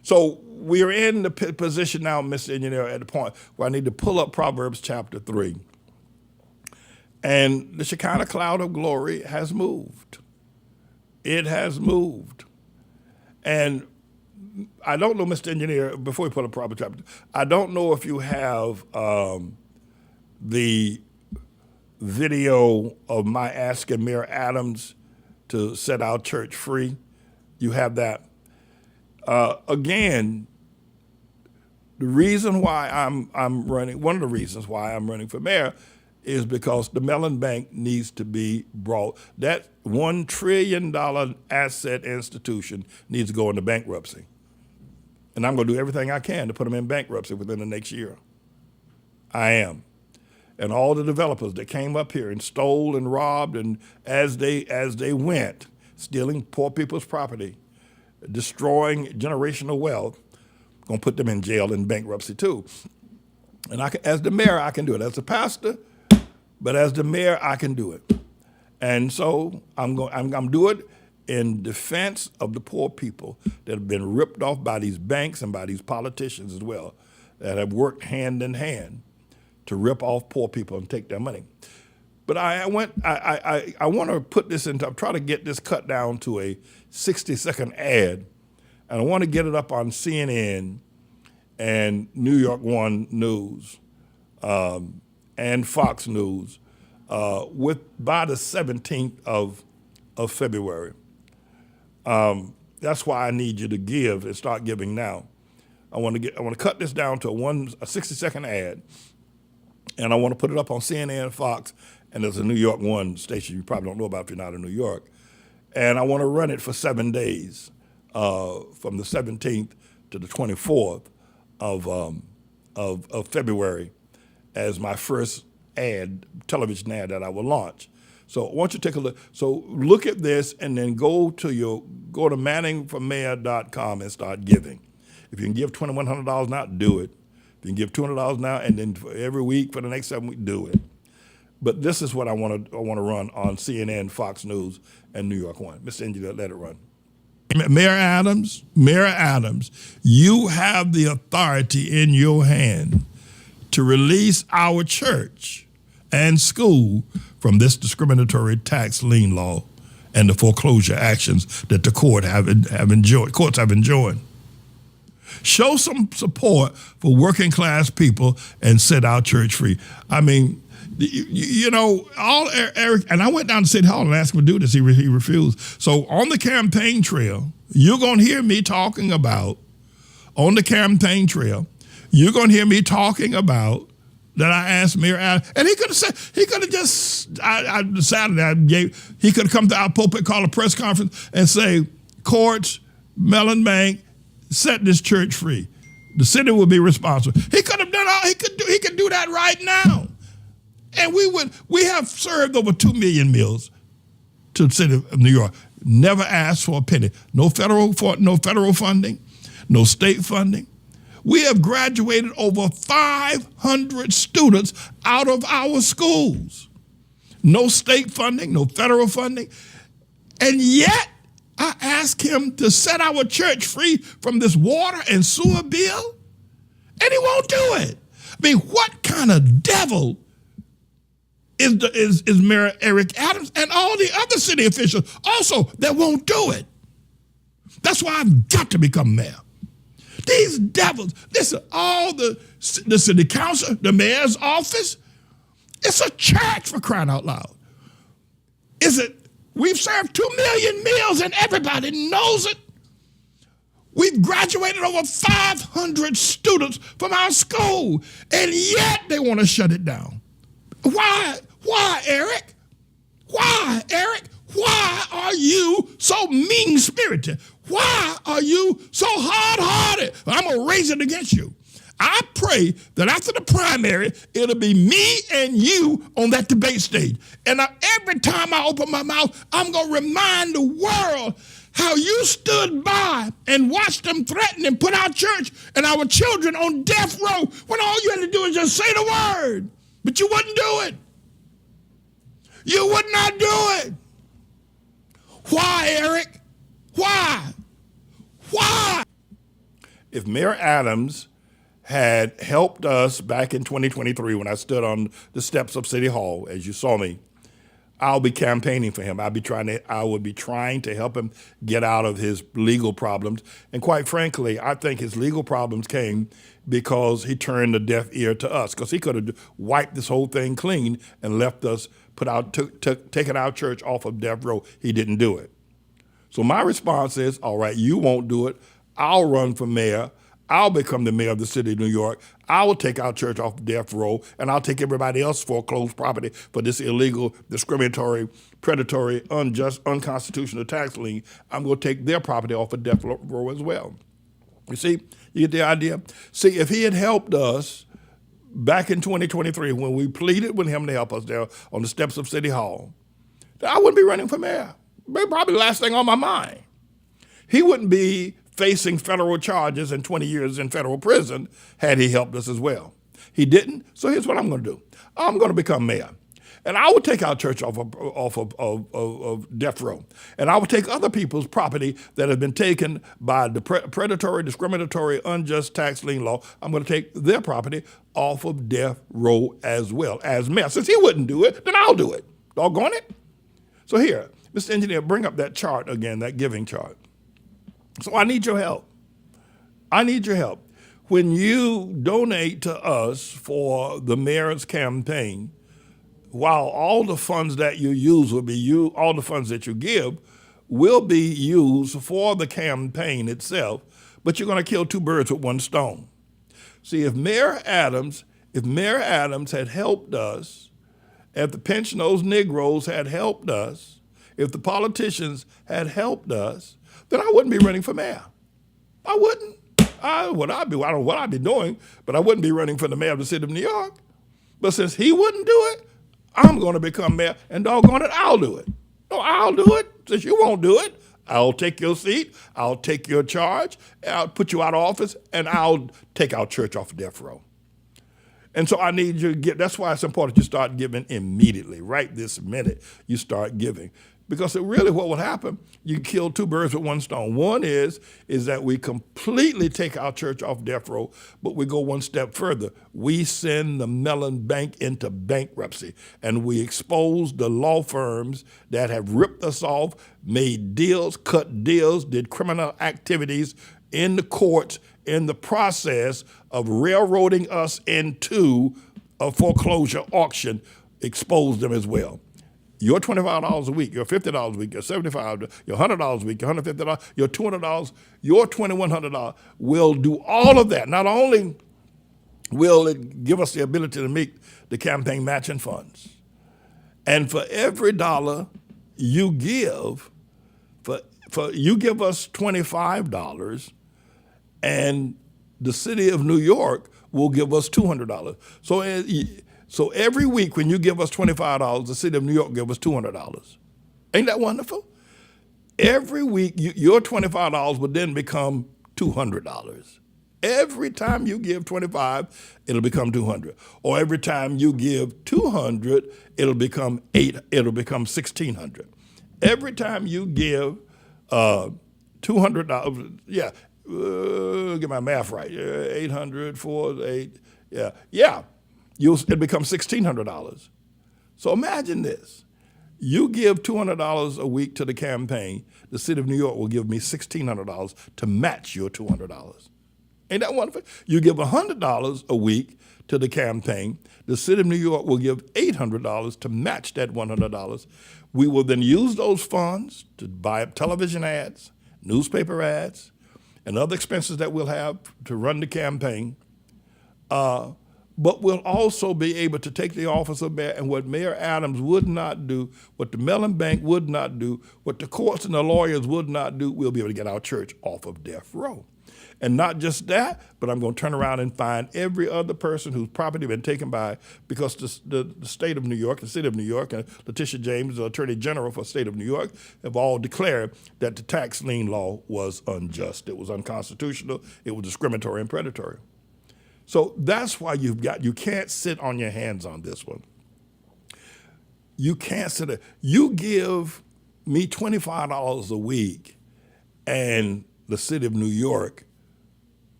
So we're in the position now, Mr. Engineer, at the point where I need to pull up Proverbs chapter 3. And the Shekinah cloud of glory has moved. It has moved. And I don't know, Mr. Engineer, before we pull up Proverbs chapter 3, I don't know if you have the video of my asking Mayor Adams to set our church free. You have that. Again, the reason why I'm running, one of the reasons why I'm running for mayor is because the Mellon Bank needs to be brought. That $1 trillion asset institution needs to go into bankruptcy. And I'm going to do everything I can to put them in bankruptcy within the next year. I am. And all the developers that came up here and stole and robbed, and as they went, stealing poor people's property, destroying generational wealth, going to put them in jail and bankruptcy too. And as the mayor, I can do it. As a pastor, but as the mayor, I can do it. And so I'm do it in defense of the poor people that have been ripped off by these banks and by these politicians as well, that have worked hand in hand to rip off poor people and take their money. But I want to put this into, I'm trying to get this cut down to a 60-second ad, and I want to get it up on CNN and New York One News and Fox News by the 17th of February. That's why I need you to give and start giving now. I want to cut this down to a 60-second ad, and I want to put it up on CNN, Fox, and there's a New York One station you probably don't know about if you're not in New York. And I want to run it for 7 days, from the 17th to the 24th of February, as my first television ad that I will launch. So I want you to take a look. So look at this and then go to manningformayor.com and start giving. If you can give $2,100 now, do it. If you can give $200 now, and then every week for the next 7 weeks, do it. But this is what I want to run on CNN, Fox News, and New York One. Mr. Engineer, let it run. Mayor Adams, you have the authority in your hand to release our church and school from this discriminatory tax lien law and the foreclosure actions that the courts have enjoyed. Show some support for working class people and set our church free. I mean, Eric, and I went down to City Hall and asked him to do this. He refused. So on the campaign trail, you're going to hear me talking about on the campaign trail, you're going to hear me talking about that I asked Mayor Adams, and he could have said, he could have just, I decided he could have come to our pulpit, call a press conference, and say, courts, Mellon Bank, set this church free. The city will be responsible. He could have done all he could do that right now. And we have served over 2 million meals to the city of New York. Never asked for a penny. No federal funding, no state funding. We have graduated over 500 students out of our schools. No state funding, no federal funding. And yet, I asked him to set our church free from this water and sewer bill, and he won't do it. I mean, what kind of devil is Mayor Eric Adams and all the other city officials also that won't do it? That's why I've got to become mayor. These devils, listen, all the city council, the mayor's office, it's a church, for crying out loud. We've served 2 million meals and everybody knows it. We've graduated over 500 students from our school, and yet they want to shut it down. Why? Why, Eric? Why, Eric? Why are you so mean-spirited? Why are you so hard-hearted? I'm going to raise it against you. I pray that after the primary, it'll be me and you on that debate stage. And every time I open my mouth, I'm going to remind the world how you stood by and watched them threaten and put our church and our children on death row when all you had to do is just say the word. But you wouldn't do it. You would not do it. Why, Eric? Why? Why? If Mayor Adams had helped us back in 2023 when I stood on the steps of City Hall, as you saw me, I'll be campaigning for him. I would be trying to help him get out of his legal problems. And quite frankly, I think his legal problems came because he turned a deaf ear to us, because he could have wiped this whole thing clean and left us, taken our church off of death row. He didn't do it. So my response is, all right, you won't do it. I'll run for mayor. I'll become the mayor of the city of New York. I will take our church off death row, and I'll take everybody else foreclosed property for this illegal, discriminatory, predatory, unjust, unconstitutional tax lien. I'm going to take their property off of death row as well. You see, you get the idea? See, if he had helped us back in 2023 when we pleaded with him to help us there on the steps of City Hall, I wouldn't be running for mayor. Probably the last thing on my mind. He wouldn't be facing federal charges and 20 years in federal prison had he helped us as well. He didn't, so here's what I'm going to do. I'm going to become mayor. And I will take our church off of death row. And I will take other people's property that have been taken by the predatory, discriminatory, unjust tax lien law. I'm going to take their property off of death row as well as mayor. Since he wouldn't do it, then I'll do it. Doggone it. So here, Mr. Engineer, bring up that chart again, that giving chart. So I need your help. I need your help. When you donate to us for the mayor's campaign, while all the funds that you use will be all the funds that you give will be used for the campaign itself, but you're going to kill two birds with one stone. See, if Mayor Adams had helped us, if the pensioners Negroes had helped us, if the politicians had helped us, then I wouldn't be running for mayor. I wouldn't. I don't know what I'd be doing, but I wouldn't be running for the mayor of the city of New York. But since he wouldn't do it, I'm going to become mayor, and doggone it, I'll do it. No, I'll do it. Since you won't do it, I'll take your seat, I'll take your charge, I'll put you out of office, and I'll take our church off of death row. And so I need you to give. That's why it's important you start giving immediately. Right this minute, you start giving. Because really what will happen, you kill two birds with one stone. One is that we completely take our church off death row, but we go one step further. We send the Mellon Bank into bankruptcy, and we expose the law firms that have ripped us off, made deals, cut deals, did criminal activities in the courts in the process of railroading us into a foreclosure auction, expose them as well. Your $25 a week, your $50 a week, your $75, your $100 a week, your $150, your $200, your $2,100 will do all of that. Not only will it give us the ability to make the campaign matching funds, and for every dollar you give, for you give us $25, and the city of New York will give us $200. So every week when you give us $25, the city of New York give us $200. Ain't that wonderful? Every week your $25 would then become $200. Every time you give 25, it'll become 200. Or every time you give 200, it'll become 1,600. Every time you give $200, get my math right. 800, 4, 8, it becomes $1,600. So imagine this. You give $200 a week to the campaign, the city of New York will give me $1,600 to match your $200. Ain't that wonderful? You give $100 a week to the campaign, the city of New York will give $800 to match that $100. We will then use those funds to buy television ads, newspaper ads, and other expenses that we'll have to run the campaign. But we'll also be able to take the office of mayor, and what Mayor Adams would not do, what the Mellon Bank would not do, what the courts and the lawyers would not do, we'll be able to get our church off of death row. And not just that, but I'm going to turn around and find every other person whose property been taken by, because the state of New York, the city of New York, and Letitia James, the Attorney General for the state of New York, have all declared that the tax lien law was unjust. It was unconstitutional. It was discriminatory and predatory. So that's why you can't sit on your hands on this one. You can't sit there. You give me $25 a week, and the city of New York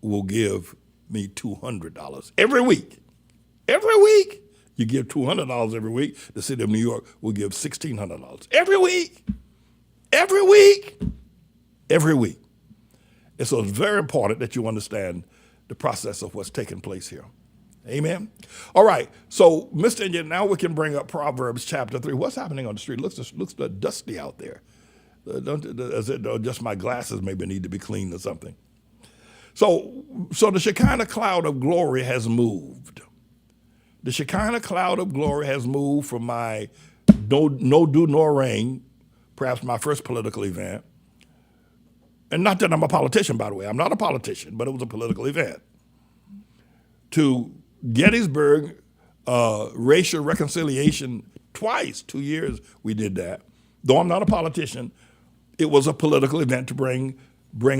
will give me $200 every week. Every week. You give $200 every week, the city of New York will give $1,600 every week. Every week. Every week. And so it's very important that you understand the process of what's taking place here. Amen? All right. So, Mr. Indian, now we can bring up Proverbs chapter 3. What's happening on the street? Looks dusty out there. Just my glasses maybe need to be cleaned or something. So the Shekinah cloud of glory has moved. The Shekinah cloud of glory has moved from my no dew nor rain, perhaps my first political event. And not that I'm a politician, by the way. I'm not a politician, but it was a political event. To Gettysburg racial reconciliation twice, 2 years we did that. Though I'm not a politician, it was a political event to bring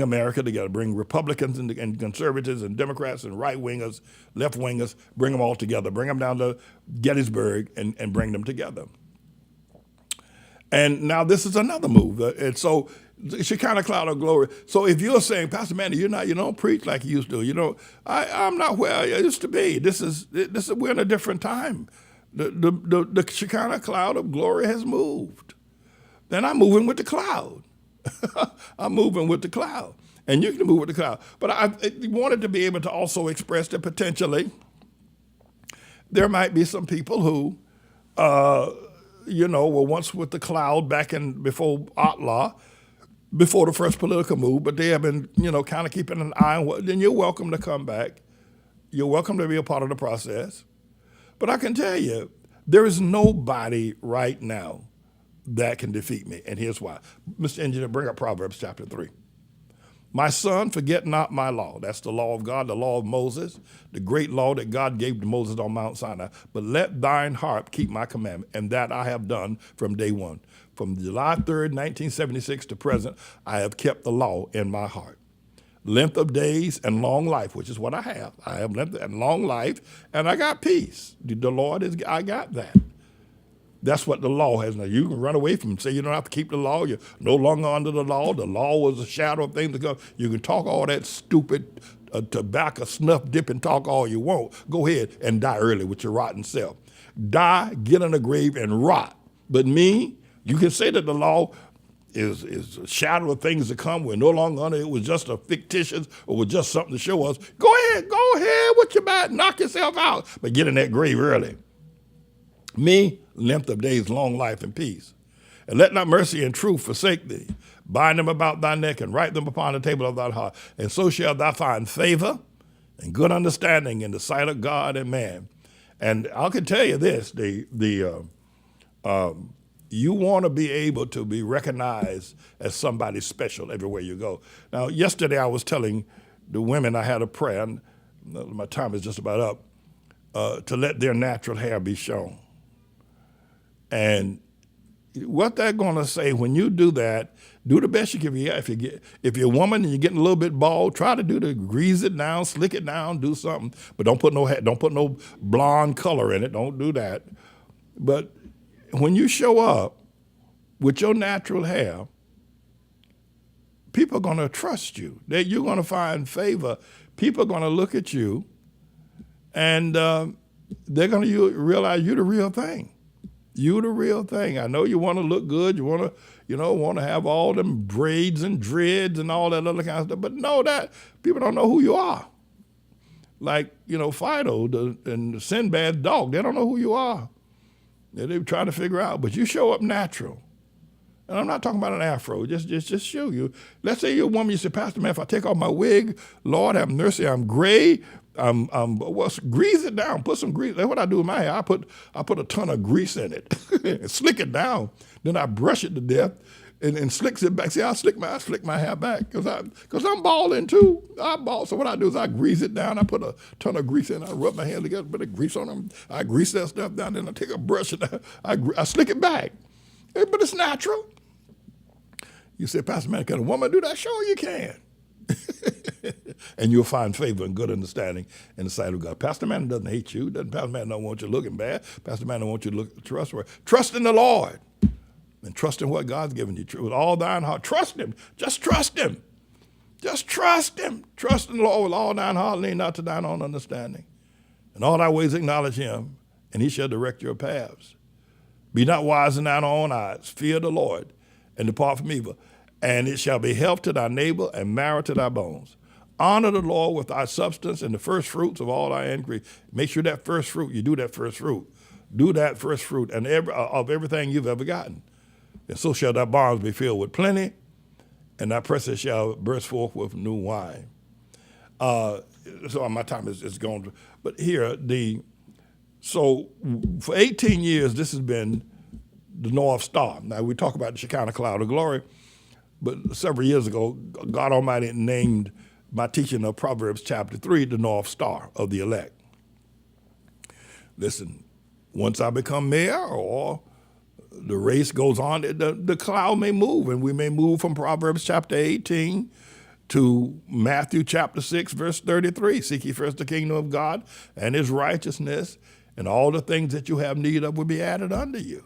America together, bring Republicans and conservatives and Democrats and right-wingers, left-wingers, bring them all together, bring them down to Gettysburg and bring them together. And now this is another move. And so the Shekinah cloud of glory. So if you're saying, Pastor Manny, you don't preach like you used to. I'm not where I used to be. We're in a different time. The Shekinah cloud of glory has moved. Then I'm moving with the cloud. I'm moving with the cloud. And you can move with the cloud. But I wanted to be able to also express that potentially there might be some people who, were once with the cloud back before Atla, before the first political move, but they have been, kind of keeping an eye on what, then you're welcome to come back. You're welcome to be a part of the process. But I can tell you, there is nobody right now that can defeat me. And here's why. Mr. Engineer, bring up Proverbs chapter 3. My son, forget not my law. That's the law of God, the law of Moses, the great law that God gave to Moses on Mount Sinai. But let thine heart keep my commandment, and that I have done from day one. From July 3rd, 1976 to present, I have kept the law in my heart. Length of days and long life, which is what I have. I have length and long life, and I got peace. The Lord I got that. That's what the law has. Now, you can run away from it, say you don't have to keep the law. You're no longer under the law. The law was a shadow of things to come. You can talk all that stupid tobacco, snuff, dip, and talk all you want. Go ahead and die early with your rotten self. Die, get in the grave, and rot. But me, you can say that the law is a shadow of things to come. We're no longer under it. It was just a fictitious or was just something to show us. Go ahead with your bad, knock yourself out, but get in that grave early. Me, length of days, long life, and peace. And let not mercy and truth forsake thee. Bind them about thy neck and write them upon the table of thy heart. And so shalt thou find favor and good understanding in the sight of God and man. And I can tell you this, you want to be able to be recognized as somebody special everywhere you go. Now, yesterday I was telling the women I had a prayer, and my time is just about up, to let their natural hair be shown. And what they're going to say when you do that, do the best you can. If you're a woman and you're getting a little bit bald, try to grease it down, slick it down, do something. But don't put no blonde color in it. Don't do that. But when you show up with your natural hair, people are going to trust you. You're going to find favor. People are going to look at you, and they're going to realize you're the real thing. You the real thing. I know you want to look good. You want to have all them braids and dreads and all that other kind of stuff. But know that people don't know who you are. Like, Fido and Sinbad's dog, they don't know who you are. They're trying to figure out. But you show up natural. And I'm not talking about an afro. Just show you. Let's say you're a woman. You say, Pastor, man, if I take off my wig, Lord have mercy, I'm gray. Grease it down. Put some grease. That's what I do with my hair. I put a ton of grease in it and slick it down. Then I brush it to death and slicks it back. See, I slick my hair back because I'm balding too. I bald. So what I do is I grease it down. I put a ton of grease in. I rub my hands together, put a grease on them. I grease that stuff down. Then I take a brush and I slick it back. But it's natural. You say, Pastor, man, can a woman do that? Sure, you can. And you'll find favor and good understanding in the sight of God. Pastor Man doesn't hate you. Pastor Man don't want you looking bad. Pastor Man don't want you to look trustworthy. Trust in the Lord and trust in what God's given you. With all thine heart, trust him. Just trust him. Just trust him. Trust in the Lord with all thine heart, lean not to thine own understanding. In all thy ways acknowledge him, and he shall direct your paths. Be not wise in thine own eyes. Fear the Lord and depart from evil. And it shall be health to thy neighbor and marrow to thy bones. Honor the Lord with thy substance and the first fruits of all thy increase. Make sure that first fruit, you do that first fruit. Do that first fruit and of everything you've ever gotten. And so shall thy barns be filled with plenty, and thy presses shall burst forth with new wine. So my time is gone. But here, so for 18 years, this has been the North Star. Now, we talk about the Shekinah cloud of glory, but several years ago, God Almighty named my teaching of Proverbs chapter 3 the North Star of the elect. Listen, once I become mayor or the race goes on, the cloud may move, and we may move from Proverbs chapter 18 to Matthew chapter 6, verse 33. Seek ye first the kingdom of God and his righteousness, and all the things that you have need of will be added unto you.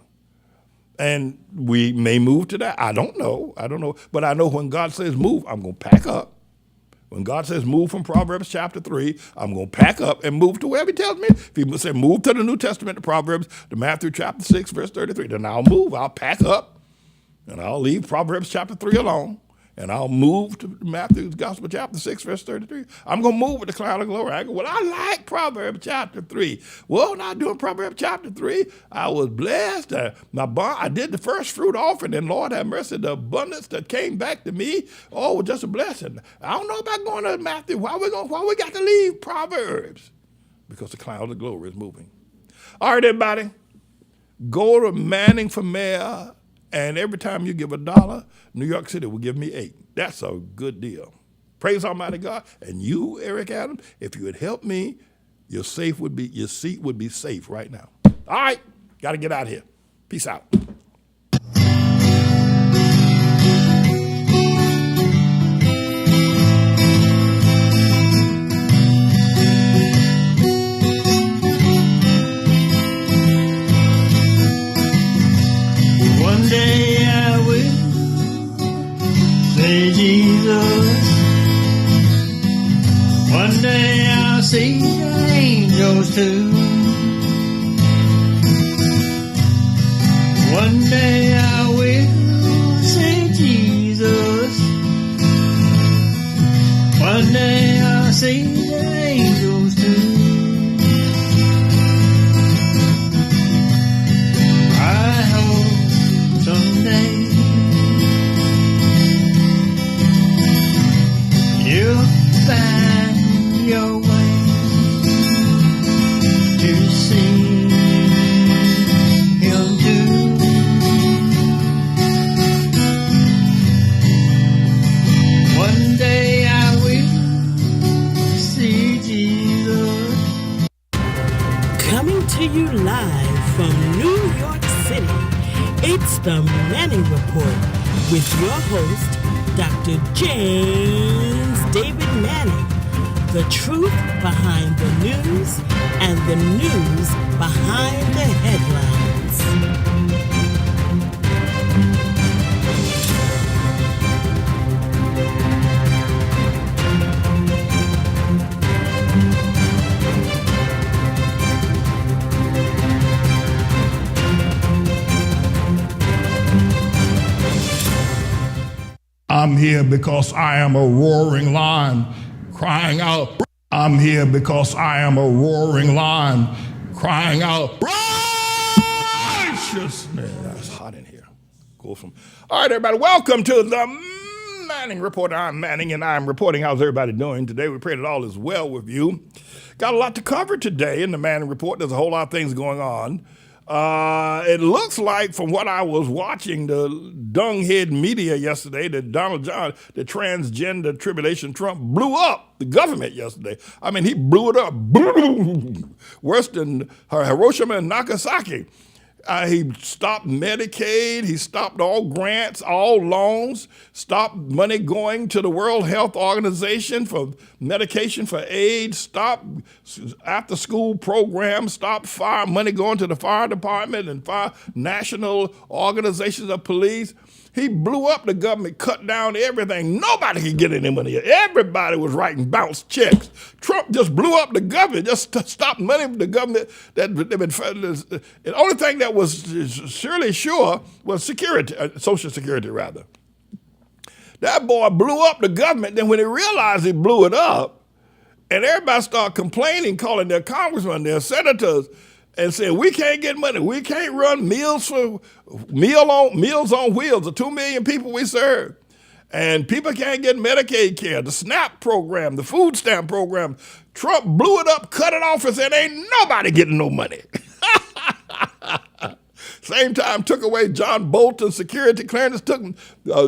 And we may move to that. I don't know. But I know when God says move, I'm going to pack up. When God says move from Proverbs chapter 3, I'm going to pack up and move to wherever he tells me. If he say move to the New Testament, to Proverbs, to Matthew chapter 6, verse 33, then I'll move. I'll pack up, and I'll leave Proverbs chapter 3 alone, and I'll move to Matthew's Gospel chapter 6, verse 33. I'm going to move with the cloud of glory. I go, well, I like Proverbs chapter 3. Well, not doing Proverbs chapter 3. I was blessed. I did the first fruit offering, and Lord have mercy, the abundance that came back to me, was just a blessing. I don't know about going to Matthew. Why we got to leave Proverbs? Because the cloud of glory is moving. All right, everybody, go to Manning for mayor. And every time you give $1, New York City will give me 8. That's a good deal. Praise Almighty God. And you, Eric Adams, if you would help me, your seat would be safe right now. All right, got to get out of here. Peace out.
One day I will say Jesus. One day I'll see the angels too. One day I will say Jesus. One day I'll see the angels too.
you live from New York City. It's the Manning Report with your host, Dr. James David Manning. The truth behind the news and the news behind the headlines.
I'm here because I am a roaring lion crying out. I'm here because I am a roaring lion crying out righteousness. It's hot in here. Cool. All right, everybody, welcome to the Manning Report. I'm Manning, and I'm reporting how's everybody doing today. We pray that all is well with you. Got a lot to cover today in the Manning Report. There's a whole lot of things going on. It looks like, from what I was watching the dunghead media yesterday, that Donald John, the transgender tribulation Trump, blew up the government yesterday. I mean, he blew it up. Boom! Worse than Hiroshima and Nagasaki. He stopped Medicaid, he stopped all grants, all loans, stopped money going to the World Health Organization for medication for AIDS, stopped after school programs, stopped money going to the fire department and national organizations of police. He blew up the government, cut down everything. Nobody could get any money. Everybody was writing bounce checks. Trump just blew up the government, just stopped money from the government. The only thing that was surely sure was security, Social Security rather. That boy blew up the government. Then when he realized he blew it up, and everybody started complaining, calling their congressmen, their senators, and saying, we can't get money. We can't run Meals on Wheels, the 2 million people we serve. And people can't get Medicaid care, the SNAP program, the food stamp program. Trump blew it up, cut it off, and said, ain't nobody getting no money. Same time, took away John Bolton's security clearance, took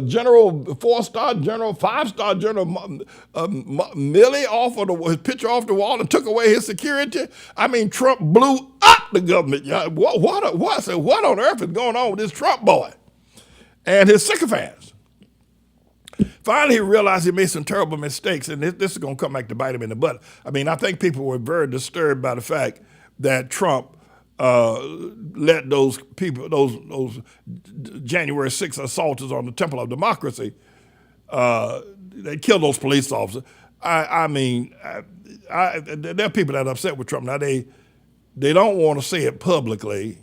General 4-star General, 5-star General Milley off of his picture off the wall and took away his security. I mean, Trump blew up the government. What on earth is going on with this Trump boy and his sycophants? Finally, he realized he made some terrible mistakes, and this is going to come back to bite him in the butt. I mean, I think people were very disturbed by the fact that Trump let those people, those January 6th assaulters on the Temple of Democracy, they killed those police officers. I mean, there are people that are upset with Trump. Now, they don't want to say it publicly,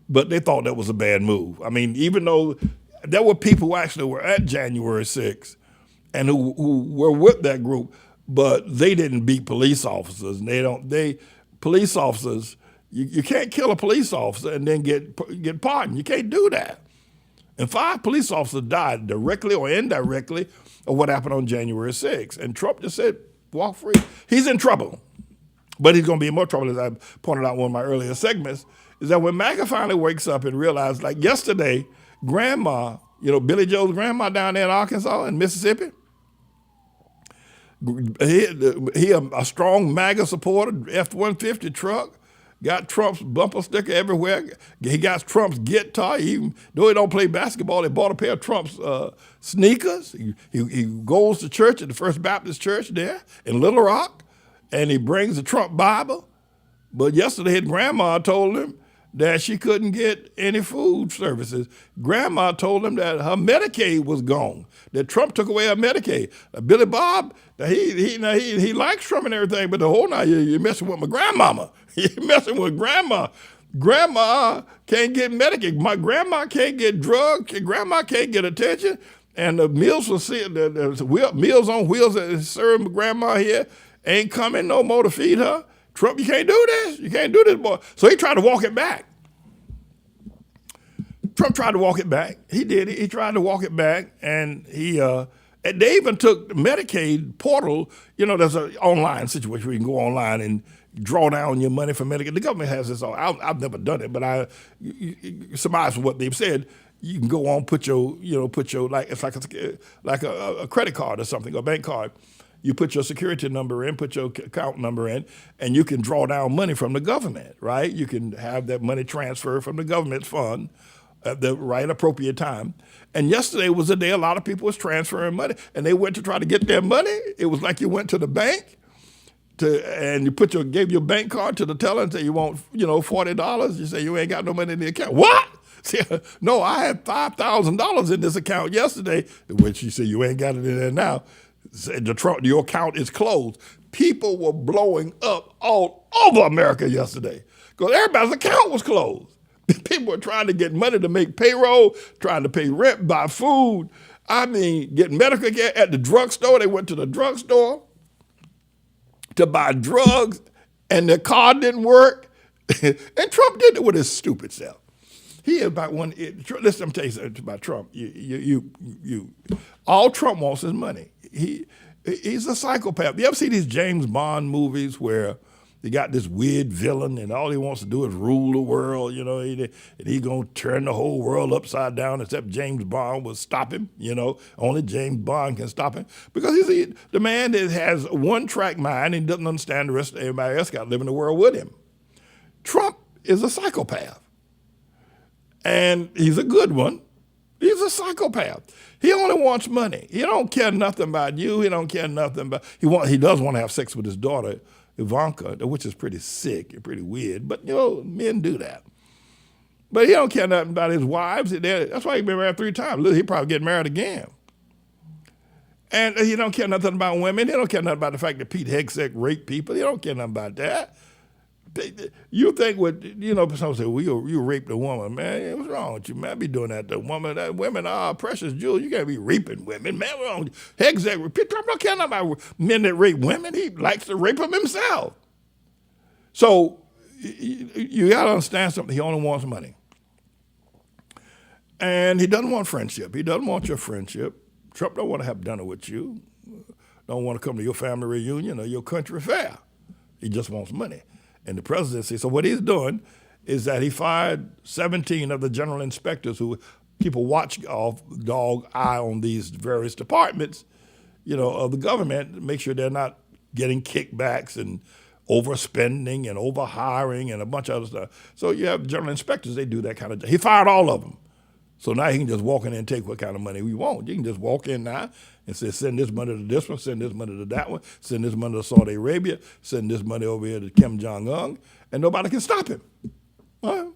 but they thought that was a bad move. I mean, even though there were people who actually were at January 6th and who were with that group, but they didn't beat police officers. And police officers, you can't kill a police officer and then get pardoned. You can't do that. And 5 police officers died directly or indirectly of what happened on January 6th. And Trump just said, walk free. He's in trouble. But he's going to be in more trouble, as I pointed out in one of my earlier segments, is that when MAGA finally wakes up and realizes, like yesterday, grandma, Billy Joe's grandma down there in Arkansas and Mississippi, he a strong MAGA supporter, F-150 truck, got Trump's bumper sticker everywhere. He got Trump's guitar. Though he don't play basketball, he bought a pair of Trump's sneakers. He goes to church at the First Baptist Church there in Little Rock, and he brings the Trump Bible. But yesterday his grandma told him that she couldn't get any food services. Grandma told him that her Medicaid was gone, that Trump took away her Medicaid. Billy Bob, he likes Trump and everything, but the whole night you're messing with my grandmama. You're messing with grandma. Grandma can't get Medicaid. My grandma can't get drugs. Grandma can't get attention. And the Meals on Wheels that is serving grandma here ain't coming no more to feed her. Trump, you can't do this. You can't do this, boy. So he tried to walk it back. Trump tried to walk it back. He did. He tried to walk it back, and they even took the Medicaid portal. There's an online situation where you can go online and draw down your money for Medicaid. The government has this. I've never done it, but I surmise from what they've said. You can go on, put your like it's like a credit card or something, or a bank card. You put your security number in, put your account number in, and you can draw down money from the government, right? You can have that money transferred from the government fund at the right appropriate time. And yesterday was a day a lot of people was transferring money, and they went to try to get their money. It was like you went to the bank and you gave your bank card to the teller and say you want, $40. You say you ain't got no money in the account. What? See, no, I had $5,000 in this account yesterday, which you say you ain't got it in there now. Your account is closed. People were blowing up all over America yesterday because everybody's account was closed. People were trying to get money to make payroll, trying to pay rent, buy food. Get medical care at the drugstore. They went to the drugstore to buy drugs, and their card didn't work. And Trump did it with his stupid self. He is about one. Listen, I'm telling you something about Trump. All Trump wants is money. He's a psychopath. You ever see these James Bond movies where they got this weird villain and all he wants to do is rule the world, and he's going to turn the whole world upside down except James Bond will stop him, Only James Bond can stop him because he's the man that has a one-track mind and doesn't understand the rest of everybody else got to live in the world with him. Trump is a psychopath. And he's a good one. He's a psychopath. He only wants money. He don't care nothing about you. He don't care nothing about, he does want to have sex with his daughter, Ivanka, which is pretty sick and pretty weird, but men do that. But he don't care nothing about his wives. That's why he's been married 3 times. He'll probably get married again. And he don't care nothing about women. He don't care nothing about the fact that Pete Hegseth raped people. He don't care nothing about that. You think someone say, well, you raped a woman, man. What's wrong with you, man? I be doing that to women are precious jewels. You can't be raping women, man. What's wrong? Trump don't care nothing about men that rape women. He likes to rape them himself. So you got to understand something. He only wants money. And he doesn't want friendship. He doesn't want your friendship. Trump don't want to have dinner with you. Don't want to come to your family reunion or your country fair. He just wants money. And the presidency, so what he's doing is that he fired 17 of the general inspectors who keep a dog eye on these various departments, of the government, make sure they're not getting kickbacks and overspending and overhiring and a bunch of other stuff. So you have general inspectors, they do that kind of, he fired all of them. So now he can just walk in and take what kind of money we want. You can just walk in now and say, send this money to this one, send this money to that one, send this money to Saudi Arabia, send this money over here to Kim Jong-un, and nobody can stop him. Right?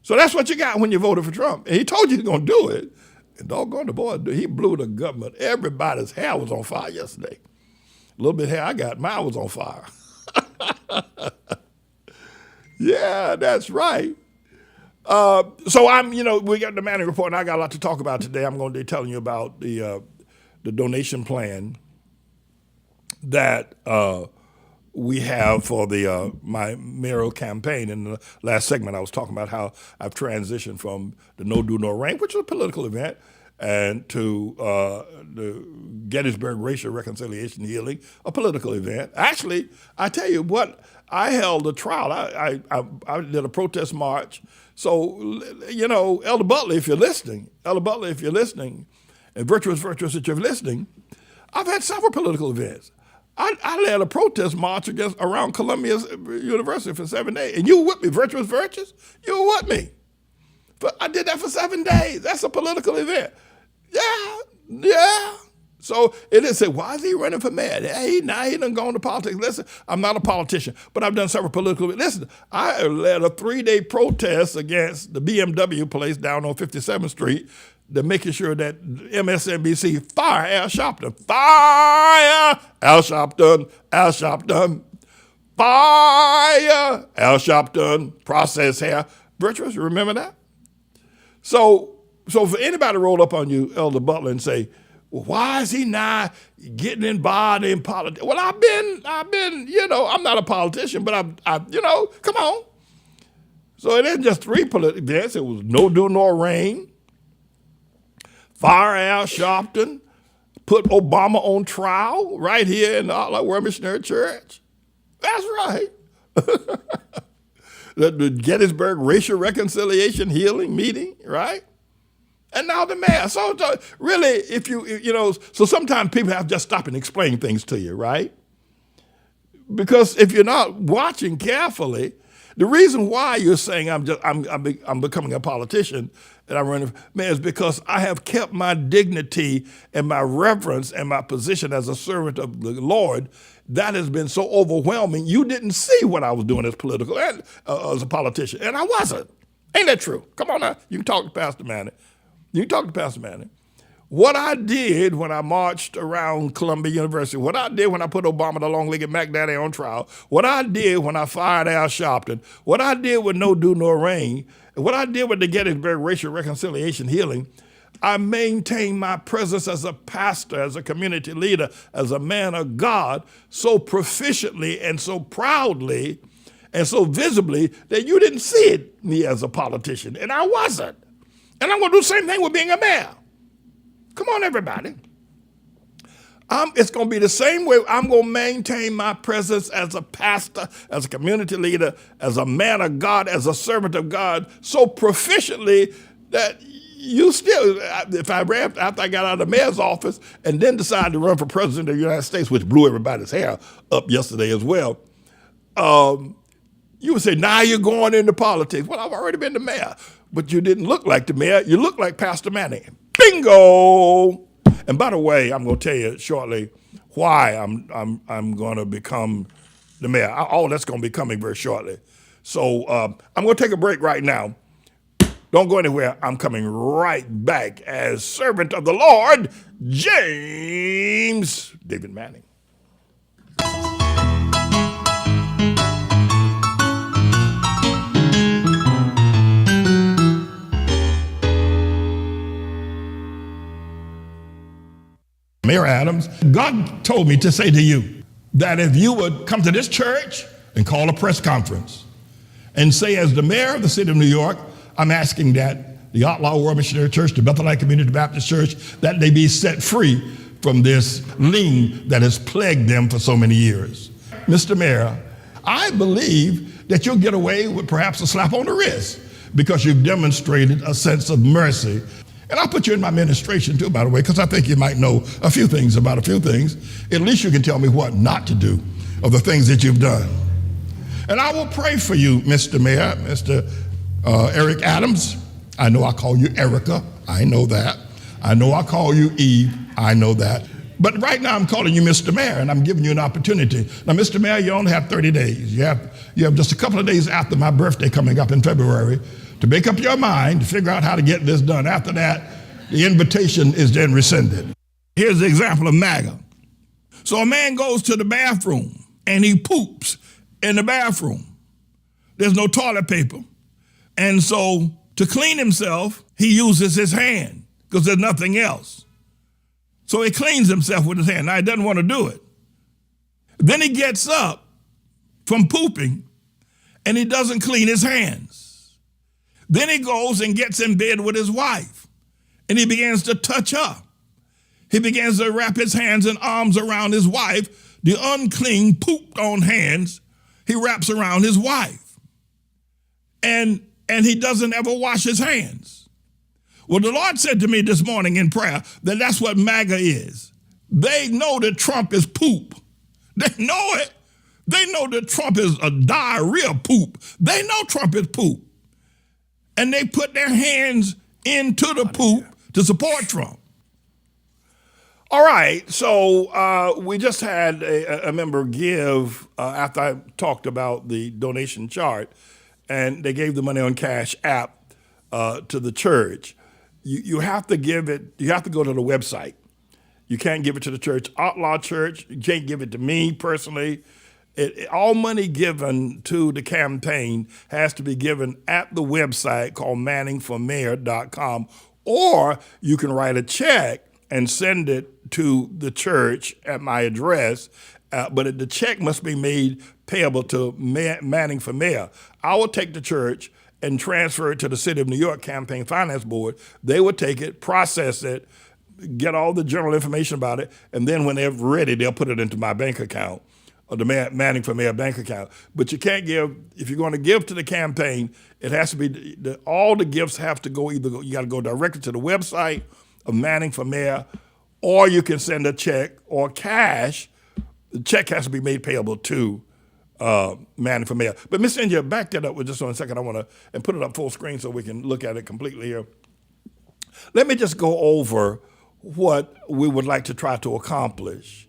So that's what you got when you voted for Trump. And he told you he's going to do it. And doggone the boy, he blew the government. Everybody's hair was on fire yesterday. A little bit of hair I got, mine was on fire. Yeah, that's right. So we got the Manning Report, and I got a lot to talk about today. I'm going to be telling you about the donation plan that we have for my mayoral campaign. In the last segment, I was talking about how I've transitioned from the No Do No Rain, which is a political event, and to the Gettysburg Racial Reconciliation Healing, a political event. Actually, I tell you what, I held a trial. I did a protest march. So, Elder Butler, if you're listening, and Virtuous if you're listening, I've had several political events. I led a protest march around Columbia University for 7 days. And you were with me, Virtuous, you were with me. But I did that for 7 days. That's a political event. Yeah. So it is say, why is he running for mayor? He done gone to politics. Listen, I'm not a politician, but I've done several political. Listen, I led a 3-day protest against the BMW place down on 57th Street. They're making sure that MSNBC fire Al Sharpton. Fire Al Sharpton. Fire Al Sharpton. Process hair. Virtuous, you remember that? So for anybody to roll up on you, Elder Butler, and say, well, why is he not getting involved in politics? Well, I've been, I'm not a politician, but come on. So it isn't just 3 political events. It was No Do Nor Rain, fire Al Sharpton, put Obama on trial right here in the Outlaw World Missionary Church. That's right. The Gettysburg Racial Reconciliation Healing Meeting, right? And now the mayor. So really, if so sometimes people have to just stop and explain things to you, right? Because if you're not watching carefully, the reason why you're saying I'm becoming a politician and I'm running for mayor is because I have kept my dignity and my reverence and my position as a servant of the Lord. That has been so overwhelming. You didn't see what I was doing as political and as a politician, and I wasn't. Ain't that true? Come on now, you can talk to Pastor Manny. What I did when I marched around Columbia University, what I did when I put Obama the long-legged Mac Daddy on trial, what I did when I fired Al Sharpton, what I did with No Do No Rain, what I did with the Gettysburg Racial Reconciliation Healing, I maintained my presence as a pastor, as a community leader, as a man of God, so proficiently and so proudly and so visibly that you didn't see me as a politician, and I wasn't. And I'm going to do the same thing with being a mayor. Come on, everybody. It's going to be the same way. I'm going to maintain my presence as a pastor, as a community leader, as a man of God, as a servant of God, so proficiently that you still, if I ran after I got out of the mayor's office and then decided to run for president of the United States, which blew everybody's hair up yesterday as well, you would say, now you're going into politics. Well, I've already been the mayor, but you didn't look like the mayor. You look like Pastor Manning. Bingo! And by the way, I'm going to tell you shortly why I'm going to become the mayor. All that's going to be coming very shortly. So I'm going to take a break right now. Don't go anywhere. I'm coming right back as servant of the Lord, James David Manning. Mayor Adams, God told me to say to you that if you would come to this church and call a press conference and say, as the mayor of the city of New York, I'm asking that the Outlaw World Missionary Church, the Bethlehem Community Baptist Church, that they be set free from this lien that has plagued them for so many years. Mr. Mayor, I believe that you'll get away with perhaps a slap on the wrist because you've demonstrated a sense of mercy. And I'll put you in my administration too, by the way, because I think you might know a few things about a few things. At least you can tell me what not to do of the things that you've done. And I will pray for you, Mr. Mayor, Mr. Eric Adams. I know I call you Erica. I know that. I know I call you Eve. I know that. But right now I'm calling you Mr. Mayor, and I'm giving you an opportunity. Now, Mr. Mayor, you only have 30 days. You have just a couple of days after my birthday coming up in February to make up your mind, to figure out how to get this done. After that, the invitation is then rescinded. Here's the example of MAGA. So a man goes to the bathroom and he poops in the bathroom. There's no toilet paper. And so to clean himself, he uses his hand because there's nothing else. So he cleans himself with his hand. Now, he doesn't want to do it. Then he gets up from pooping and he doesn't clean his hands. Then he goes and gets in bed with his wife and he begins to touch her. He begins to wrap his hands and arms around his wife. The unclean, pooped on hands, he wraps around his wife. And he doesn't ever wash his hands. Well, the Lord said to me this morning in prayer that that's what MAGA is. They know that Trump is poop. They know it. They know that Trump is a diarrhea poop. They know Trump is poop. And they put their hands into the poop to support Trump. All right, so we just had a member give, after I talked about the donation chart, and they gave the money on Cash App to the church. You have to give it, you have to go to the website. You can't give it to the church, Outlaw Church. You can't give it to me personally. All money given to the campaign has to be given at the website called manningformayor.com, or you can write a check and send it to the church at my address, but the check must be made payable to Manning for Mayor. I will take the church and transfer it to the City of New York Campaign Finance Board. They will take it, process it, get all the general information about it, and then when they're ready, they'll put it into my bank account. of the Manning for Mayor bank account. But you can't give, if you're going to give to the campaign, it has to be, all the gifts have to go either, you got to go directly to the website of Manning for Mayor, or you can send a check or cash. The check has to be made payable to Manning for Mayor. But Ms. India, back that up with just one second. I want to, and put it up full screen so we can look at it completely here. Let me just go over what we would like to try to accomplish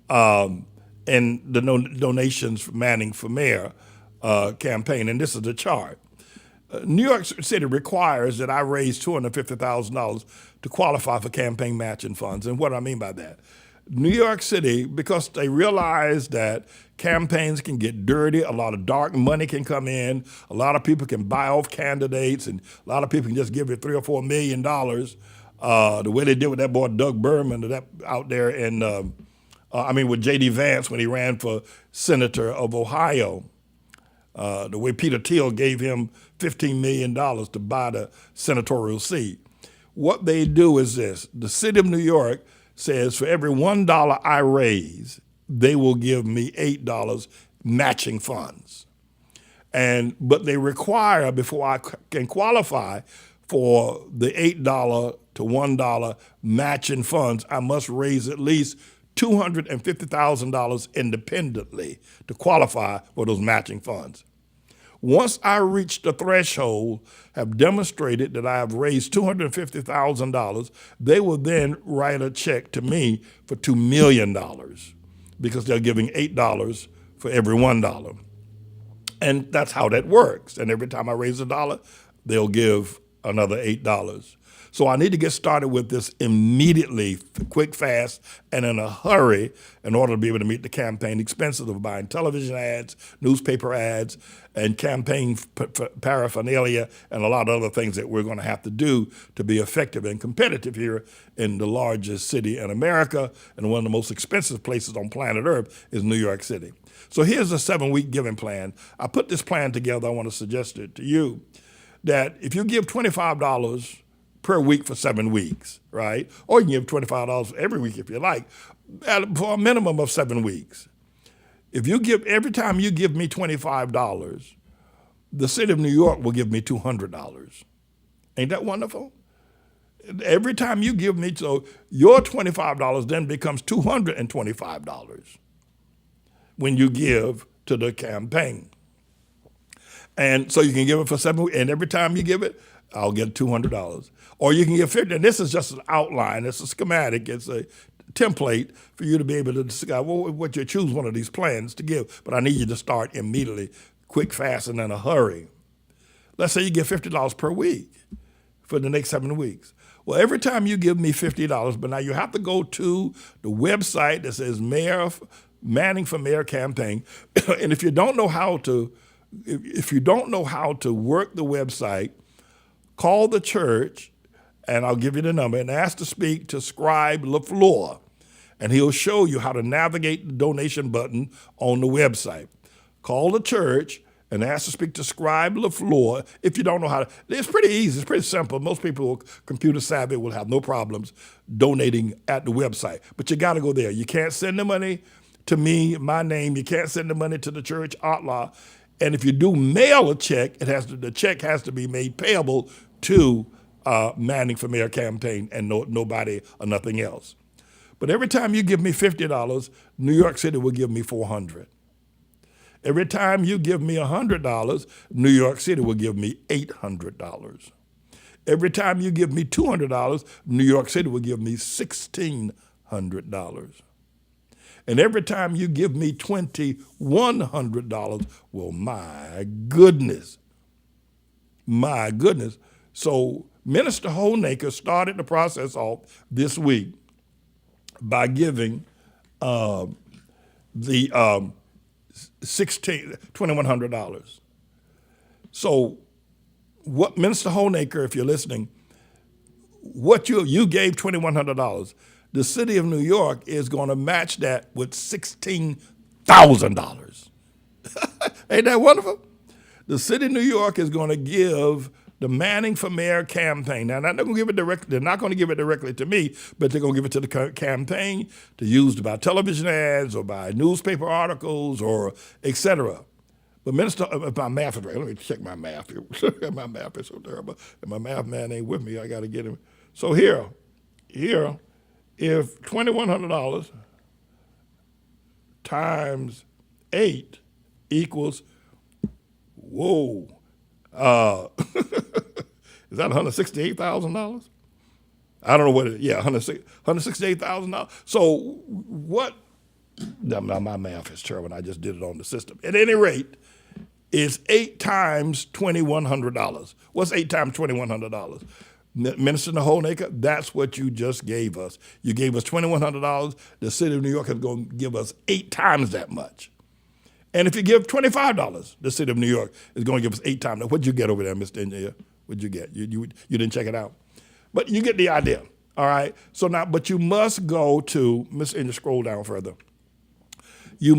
in the donations for Manning for Mayor campaign, and this is the chart. New York City requires that I raise $250,000 to qualify for campaign matching funds. And what do I mean by that? New York City, because they realize that campaigns can get dirty, a lot of dark money can come in, a lot of people can buy off candidates, and a lot of people can just give you $3 or $4 million, the way they did with that boy Doug Berman out there in, with J.D. Vance when he ran for senator of Ohio. The way Peter Thiel gave him $15 million to buy the senatorial seat. What they do is this: the city of New York says for every $1 I raise, they will give me $8 matching funds. But they require, before I can qualify for the $8 to $1 matching funds, I must raise at least $250,000 independently to qualify for those matching funds. Once I reach the threshold, have demonstrated that I have raised $250,000, they will then write a check to me for $2 million because they're giving $8 for every $1. And that's how that works. And every time I raise $1, they'll give another $8. So I need to get started with this immediately, quick, fast, and in a hurry in order to be able to meet the campaign expenses of buying television ads, newspaper ads, and campaign paraphernalia, and a lot of other things that we're going to have to do to be effective and competitive here in the largest city in America, and one of the most expensive places on planet Earth is New York City. So here's a 7-week giving plan. I put this plan together. I want to suggest it to you that if you give $25 per week for 7 weeks, right? Or you can give $25 every week if you like, for a minimum of 7 weeks. If you give, every time you give me $25, the city of New York will give me $200. Ain't that wonderful? Every time you give me, so your $25 then becomes $225 when you give to the campaign. And so you can give it for 7 weeks, and every time you give it, I'll get $200. Or you can get 50, and this is just an outline, it's a schematic, it's a template for you to be able to discuss what you choose one of these plans to give. But I need you to start immediately, quick, fast, and in a hurry. Let's say you get $50 per week for the next 7 weeks. Well, every time you give me $50, but now you have to go to the website that says Manning for Mayor campaign, and if you don't know how to work the website, call the church, and I'll give you the number, and ask to speak to Scribe LaFleur, and he'll show you how to navigate the donation button on the website. Call the church and ask to speak to Scribe LaFleur if you don't know how to. It's pretty easy. It's pretty simple. Most people who are computer savvy will have no problems donating at the website, but you got to go there. You can't send the money to me, my name. You can't send the money to the church, Atla. And if you do mail a check, the check has to be made payable to Manning for Mayor campaign and nobody or nothing else. But every time you give me $50, New York City will give me $400. Every time you give me $100, New York City will give me $800. Every time you give me $200, New York City will give me $1,600. And every time you give me $2,100, well, my goodness. So Minister Holnaker started the process off this week by giving the $2,100. So what Minister Holnaker, if you're listening, what you gave $2,100, the city of New York is going to match that with $16,000. Ain't that wonderful? The city of New York is going to give the Manning for Mayor campaign. Now, they're not going to give it directly. They're not going to give it directly to me, but they're going to give it to the campaign to use to buy television ads or buy newspaper articles or et cetera. But Minister, if my math is right, let me check my math here. My math is so terrible. And my math man ain't with me. I got to get him. So here, if $2,100 times 8 equals, whoa, is that $168,000? I don't know what it is. Yeah, $168,000. So what? Now my math is terrible. I just did it on the system. At any rate, it's 8 times $2,100. What's 8 times $2,100? Minister Naholnaker, that's what you just gave us. You gave us $2,100. The city of New York is going to give us 8 times that much. And if you give $25, the city of New York is going to give us 8 times. Now, what'd you get over there, Mr. Engineer? What'd you get? You didn't check it out. But you get the idea, all right? So now, but you must go to, Mr. Engineer, scroll down further. You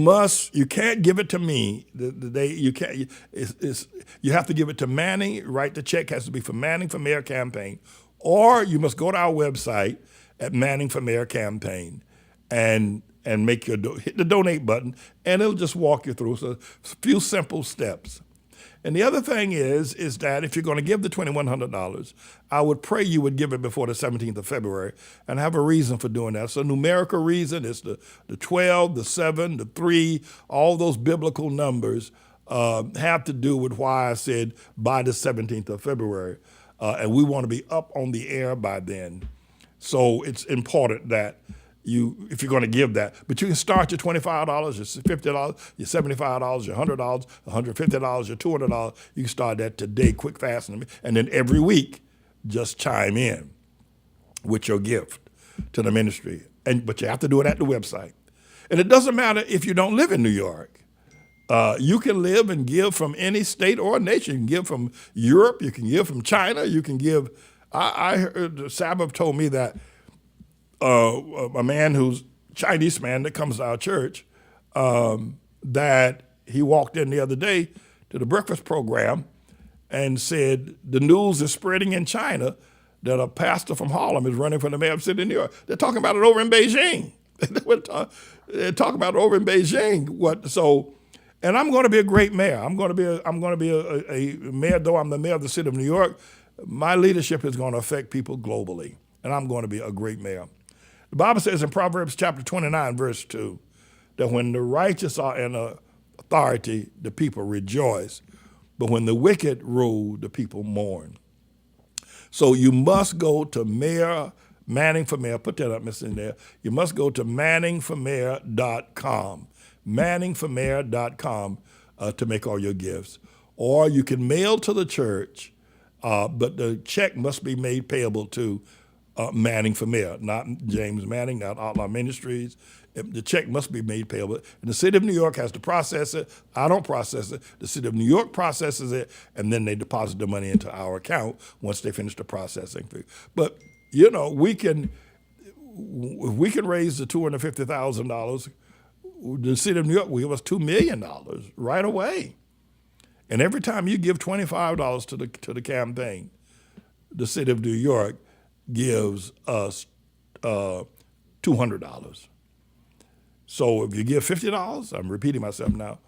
can't give it to me. You have to give it to Manning. Write the check has to be for Manning for Mayor campaign, or you must go to our website at Manning for Mayor campaign, and make hit the donate button, and it'll just walk you through a few simple steps. And the other thing is that if you're going to give the $2,100, I would pray you would give it before the 17th of February and have a reason for doing that. So numerical reason is the 12, the 7, the 3, all those biblical numbers have to do with why I said by the 17th of February. And we want to be up on the air by then. So it's important that if you're going to give that, but you can start your $25, your $50, your $75, your $100, $150, your $200. You can start that today, quick, fast, and then every week, just chime in with your gift to the ministry. But you have to do it at the website. And it doesn't matter if you don't live in New York. You can live and give from any state or nation. You can give from Europe. You can give from China. You can give. I heard Sabbath told me that. A man who's Chinese man that comes to our church, that he walked in the other day to the breakfast program and said the news is spreading in China that a pastor from Harlem is running for the mayor of the city of New York. They're talking about it over in Beijing. They're talking about it over in Beijing. And I'm going to be a great mayor. I'm going to be a mayor, though I'm the mayor of the city of New York. My leadership is going to affect people globally, and I'm going to be a great mayor. The Bible says in Proverbs chapter 29, verse 2, that when the righteous are in authority, the people rejoice. But when the wicked rule, the people mourn. So you must go to Manning for Mayor. Put that up, Mr. In there. You must go to manningformayor.com. Manningformayor.com to make all your gifts. Or you can mail to the church, but the check must be made payable to Manning for Mayor, not James Manning, not Outlaw Ministries. The check must be made payable. And the city of New York has to process it. I don't process it. The city of New York processes it, and then they deposit the money into our account once they finish the processing fee. But, we can raise the $250,000. The city of New York will give us $2 million right away. And every time you give $25 to the campaign, the city of New York gives us $200. So if you give $50, I'm repeating myself now,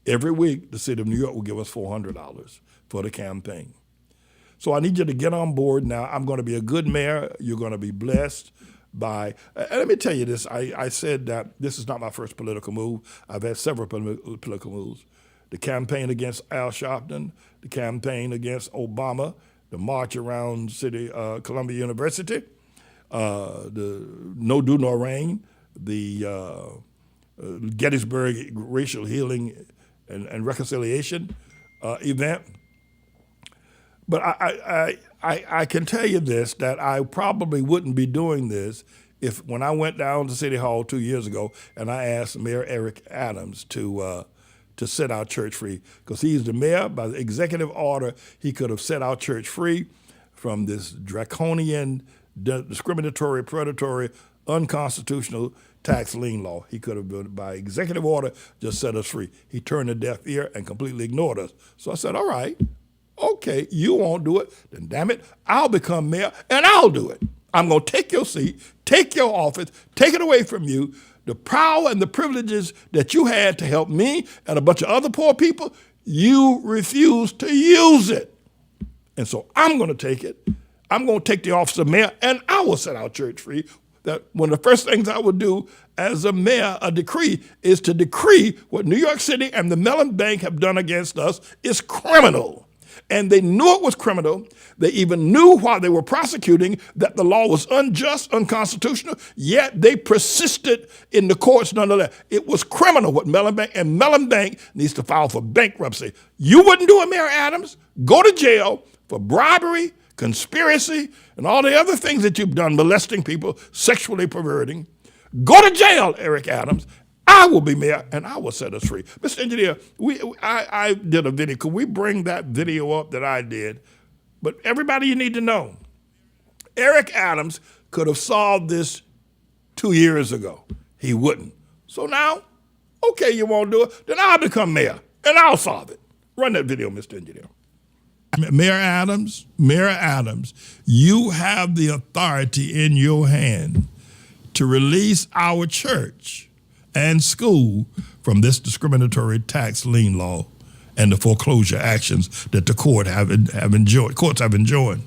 every week the city of New York will give us $400 for the campaign. So I need you to get on board now. I'm going to be a good mayor. You're going to be blessed by, and let me tell you this, I said that this is not my first political move. I've had several political moves. The campaign against Al Sharpton, the campaign against Obama, the march around Columbia University, the No Do No Rain, the Gettysburg Racial Healing and Reconciliation event. But I can tell you this, that I probably wouldn't be doing this if when I went down to City Hall 2 years ago and I asked Mayor Eric Adams to set our church free, because he's the mayor. By the executive order, he could have set our church free from this draconian, discriminatory, predatory, unconstitutional tax lien law. He could have, by executive order, just set us free. He turned a deaf ear and completely ignored us. So I said, all right, okay. okay, you won't do it, then damn it, I'll become mayor and I'll do it. I'm going to take your seat, take your office, take it away from you. The power and the privileges that you had to help me and a bunch of other poor people, you refuse to use it. And so I'm going to take it. I'm going to take the office of mayor and I will set our church free. That one of the first things I would do as a mayor, a decree, is to decree what New York City and the Mellon Bank have done against us is criminal. And they knew it was criminal. They even knew while they were prosecuting that the law was unjust, unconstitutional, yet they persisted in the courts nonetheless. It was criminal what Mellon Bank, and Mellon Bank needs to file for bankruptcy. You wouldn't do it, Mayor Adams. Go to jail for bribery, conspiracy, and all the other things that you've done, molesting people, sexually perverting. Go to jail, Eric Adams. I will be mayor, and I will set us free. Mr. Engineer, I did a video. Could we bring that video up that I did? But everybody, you need to know, Eric Adams could have solved this 2 years ago. He wouldn't. So now, okay, you won't do it, then I'll become mayor, and I'll solve it. Run that video, Mr. Engineer. Mayor Adams, you have the authority in your hand to release our church and school from this discriminatory tax lien law and the foreclosure actions that the courts have enjoyed.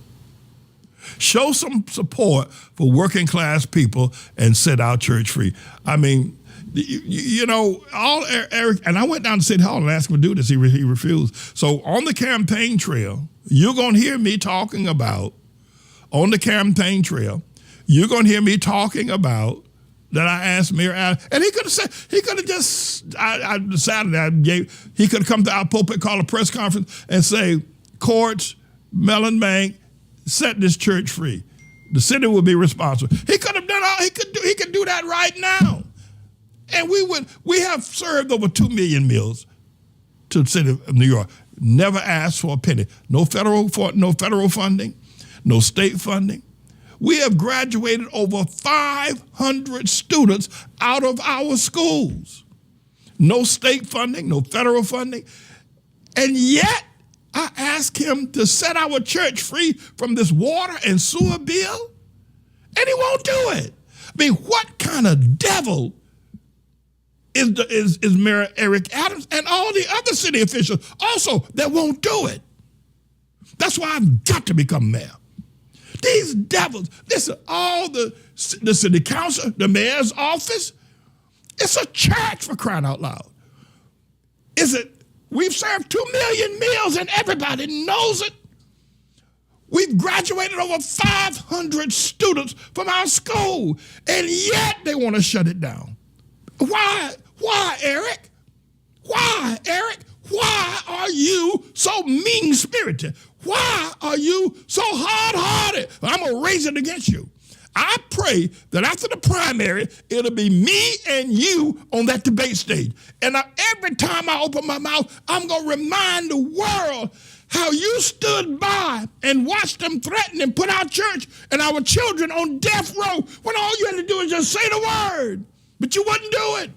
Show some support for working class people and set our church free. I mean, you know, all Eric, and I went down to City Hall and asked him to do this. He refused. So on the campaign trail, you're going to hear me talking about, on the campaign trail, you're going to hear me talking about that I asked Mayor Adams, and he could have just, I decided he could have come to our pulpit, call a press conference, and say, courts, Mellon Bank, set this church free. The city will be responsible. He could have done all he could do that right now. And we have served over 2 million meals to the city of New York. Never asked for a penny. No federal funding, no state funding. We have graduated over 500 students out of our schools. No state funding, no federal funding. And yet, I asked him to set our church free from this water and sewer bill, and he won't do it. I mean, what kind of devil is Mayor Eric Adams and all the other city officials also that won't do it? That's why I've got to become mayor. These devils, listen, all the city council, the mayor's office, it's a church for crying out loud. We've served 2 million meals and everybody knows it. We've graduated over 500 students from our school, and yet they want to shut it down. Why? Why, Eric? Why, Eric? Why are you so mean-spirited? Why are you so hard-hearted? I'm going to raise it against you. I pray that after the primary, it'll be me and you on that debate stage. And every time I open my mouth, I'm going to remind the world how you stood by and watched them threaten and put our church and our children on death row when all you had to do is just say the word. But you wouldn't do it.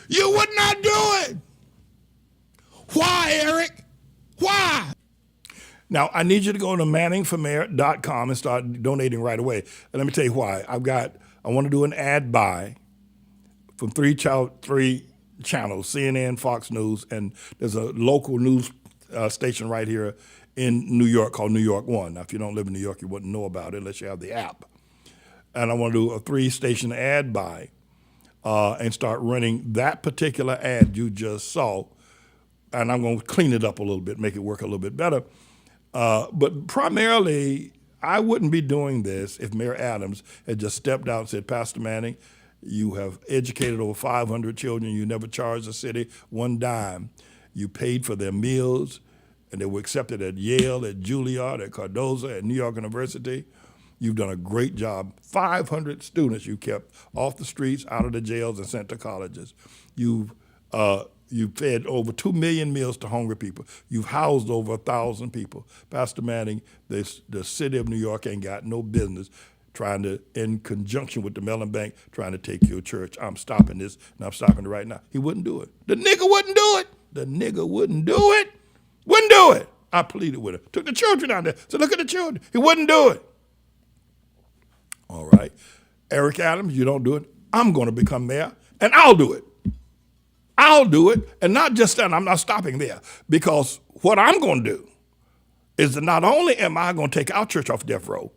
You would not do it. Why, Eric? Why? Now, I need you to go to manningformayor.com and start donating right away. And let me tell you why. I want to do an ad buy from three channels, CNN, Fox News, and there's a local news station right here in New York called New York One. Now, if you don't live in New York, you wouldn't know about it unless you have the app. And I want to do a 3-station ad buy and start running that particular ad you just saw. And I'm going to clean it up a little bit, make it work a little bit better. But primarily, I wouldn't be doing this if Mayor Adams had just stepped out and said, Pastor Manning, you have educated over 500 children. You never charged the city one dime. You paid for their meals, and they were accepted at Yale, at Juilliard, at Cardozo, at New York University. You've done a great job. 500 students you kept off the streets, out of the jails, and sent to colleges. You've fed over 2 million meals to hungry people. You've housed over 1,000 people. Pastor Manning, the city of New York ain't got no business trying to, in conjunction with the Mellon Bank, trying to take your church. I'm stopping this, and I'm stopping it right now. He wouldn't do it. The nigga wouldn't do it. The nigga wouldn't do it. Wouldn't do it. I pleaded with him. Took the children out there. Said, look at the children. He wouldn't do it. All right. Eric Adams, you don't do it. I'm going to become mayor, and I'll do it. I'll do it. And not just that, I'm not stopping there. Because what I'm going to do is that not only am I going to take our church off death row,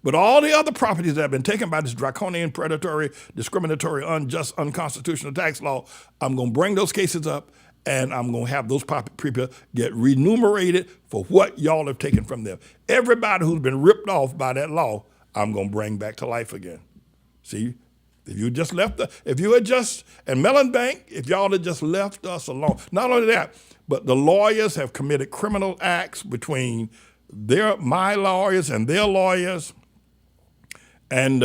but all the other properties that have been taken by this draconian, predatory, discriminatory, unjust, unconstitutional tax law, I'm going to bring those cases up, and I'm going to have those people get remunerated for what y'all have taken from them. Everybody who's been ripped off by that law, I'm going to bring back to life again. See, if you just left, and Mellon Bank, if y'all had just left us alone, not only that, but the lawyers have committed criminal acts between my lawyers and their lawyers, and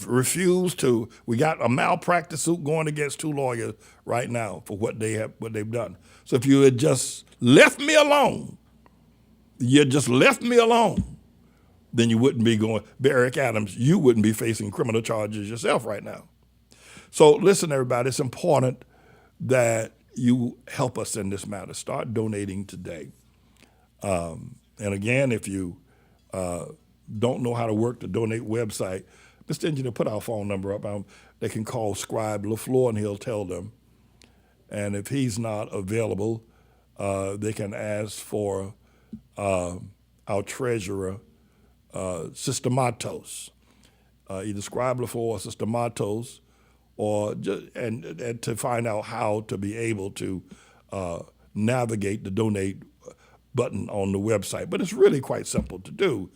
refused to. We got a malpractice suit going against 2 lawyers right now for what they've done. So if you had just left me alone, then you wouldn't be going, Eric Adams, you wouldn't be facing criminal charges yourself right now. So listen, everybody, it's important that you help us in this matter. Start donating today. And again, if you don't know how to work the donate website, Mr. Engineer, put our phone number up. They can call Scribe LaFleur and he'll tell them. And if he's not available, they can ask for our treasurer, Sister Matos, either Scribe LaFleur or Sister Matos, or and to find out how to be able to navigate the donate button on the website. But it's really quite simple to do.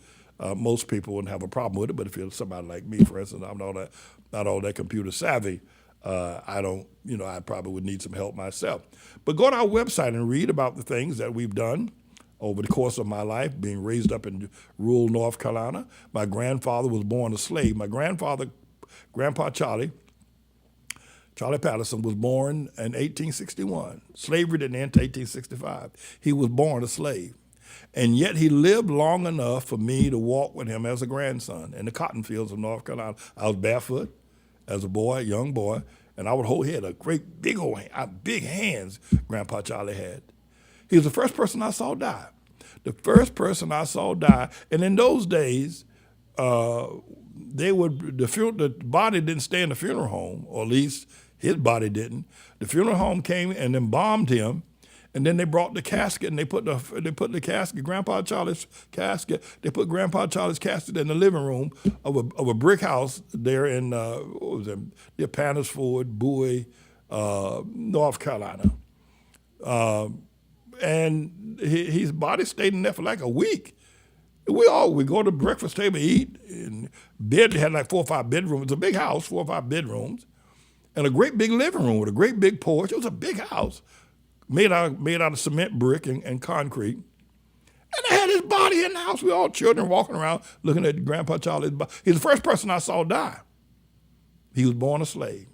Most people wouldn't have a problem with it, but if you're somebody like me, for instance, I'm not all that computer savvy. I probably would need some help myself. But go to our website and read about the things that we've done over the course of my life, being raised up in rural North Carolina. My grandfather was born a slave. My grandfather, Grandpa Charlie Patterson, was born in 1861. Slavery didn't end until 1865. He was born a slave. And yet he lived long enough for me to walk with him as a grandson in the cotton fields of North Carolina. I was barefoot as a boy, young boy, and I would hold a great big big hands Grandpa Charlie had. He was the first person I saw die. And in those days, the body didn't stay in the funeral home, or at least his body didn't. The funeral home came and embalmed him, and then they brought the casket and they put the casket, Grandpa Charlie's casket. They put Grandpa Charlie's casket in the living room of a brick house there in near Panisford, Bowie, North Carolina. And his body stayed in there for like a week. We go to the breakfast table, eat, and bed had like 4 or 5 bedrooms. It's a big house, 4 or 5 bedrooms, and a great big living room with a great big porch. It was a big house made out of cement brick and concrete. And I had his body in the house. We all children walking around looking at Grandpa Charlie's body. He's the first person I saw die. He was born a slave.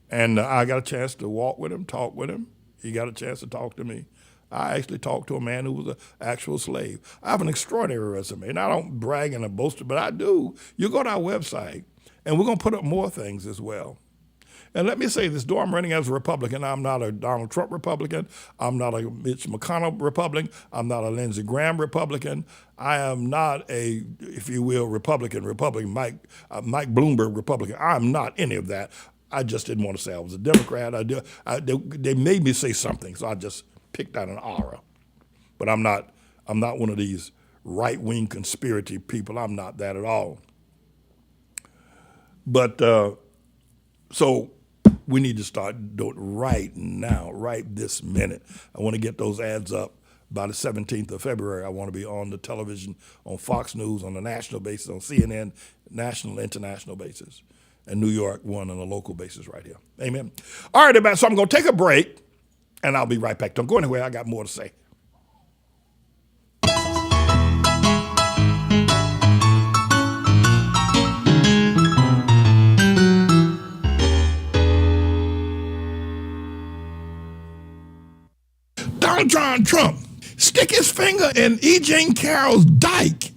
And I got a chance to walk with him, talk with him. He got a chance to talk to me. I actually talked to a man who was an actual slave. I have an extraordinary resume, and I don't brag and boast, but I do. You go to our website, and we're going to put up more things as well. And let me say this, though I'm running as a Republican, I'm not a Donald Trump Republican. I'm not a Mitch McConnell Republican. I'm not a Lindsey Graham Republican. I am not a, if you will, Republican, Mike Bloomberg Republican. I'm not any of that. I just didn't want to say I was a Democrat. They made me say something, so I just picked out an aura. But I'm not one of these right-wing conspiracy people. I'm not that at all. But so we need to start doing it right now, right this minute. I want to get those ads up by the 17th of February. I want to be on the television, on Fox News, on a national basis, on CNN, national, international basis, and New York one on a local basis right here. Amen. All right, everybody, so I'm going to take a break, and I'll be right back. Don't go anywhere. I got more to say. Donald Trump stick his finger in E. Jean Carroll's dike,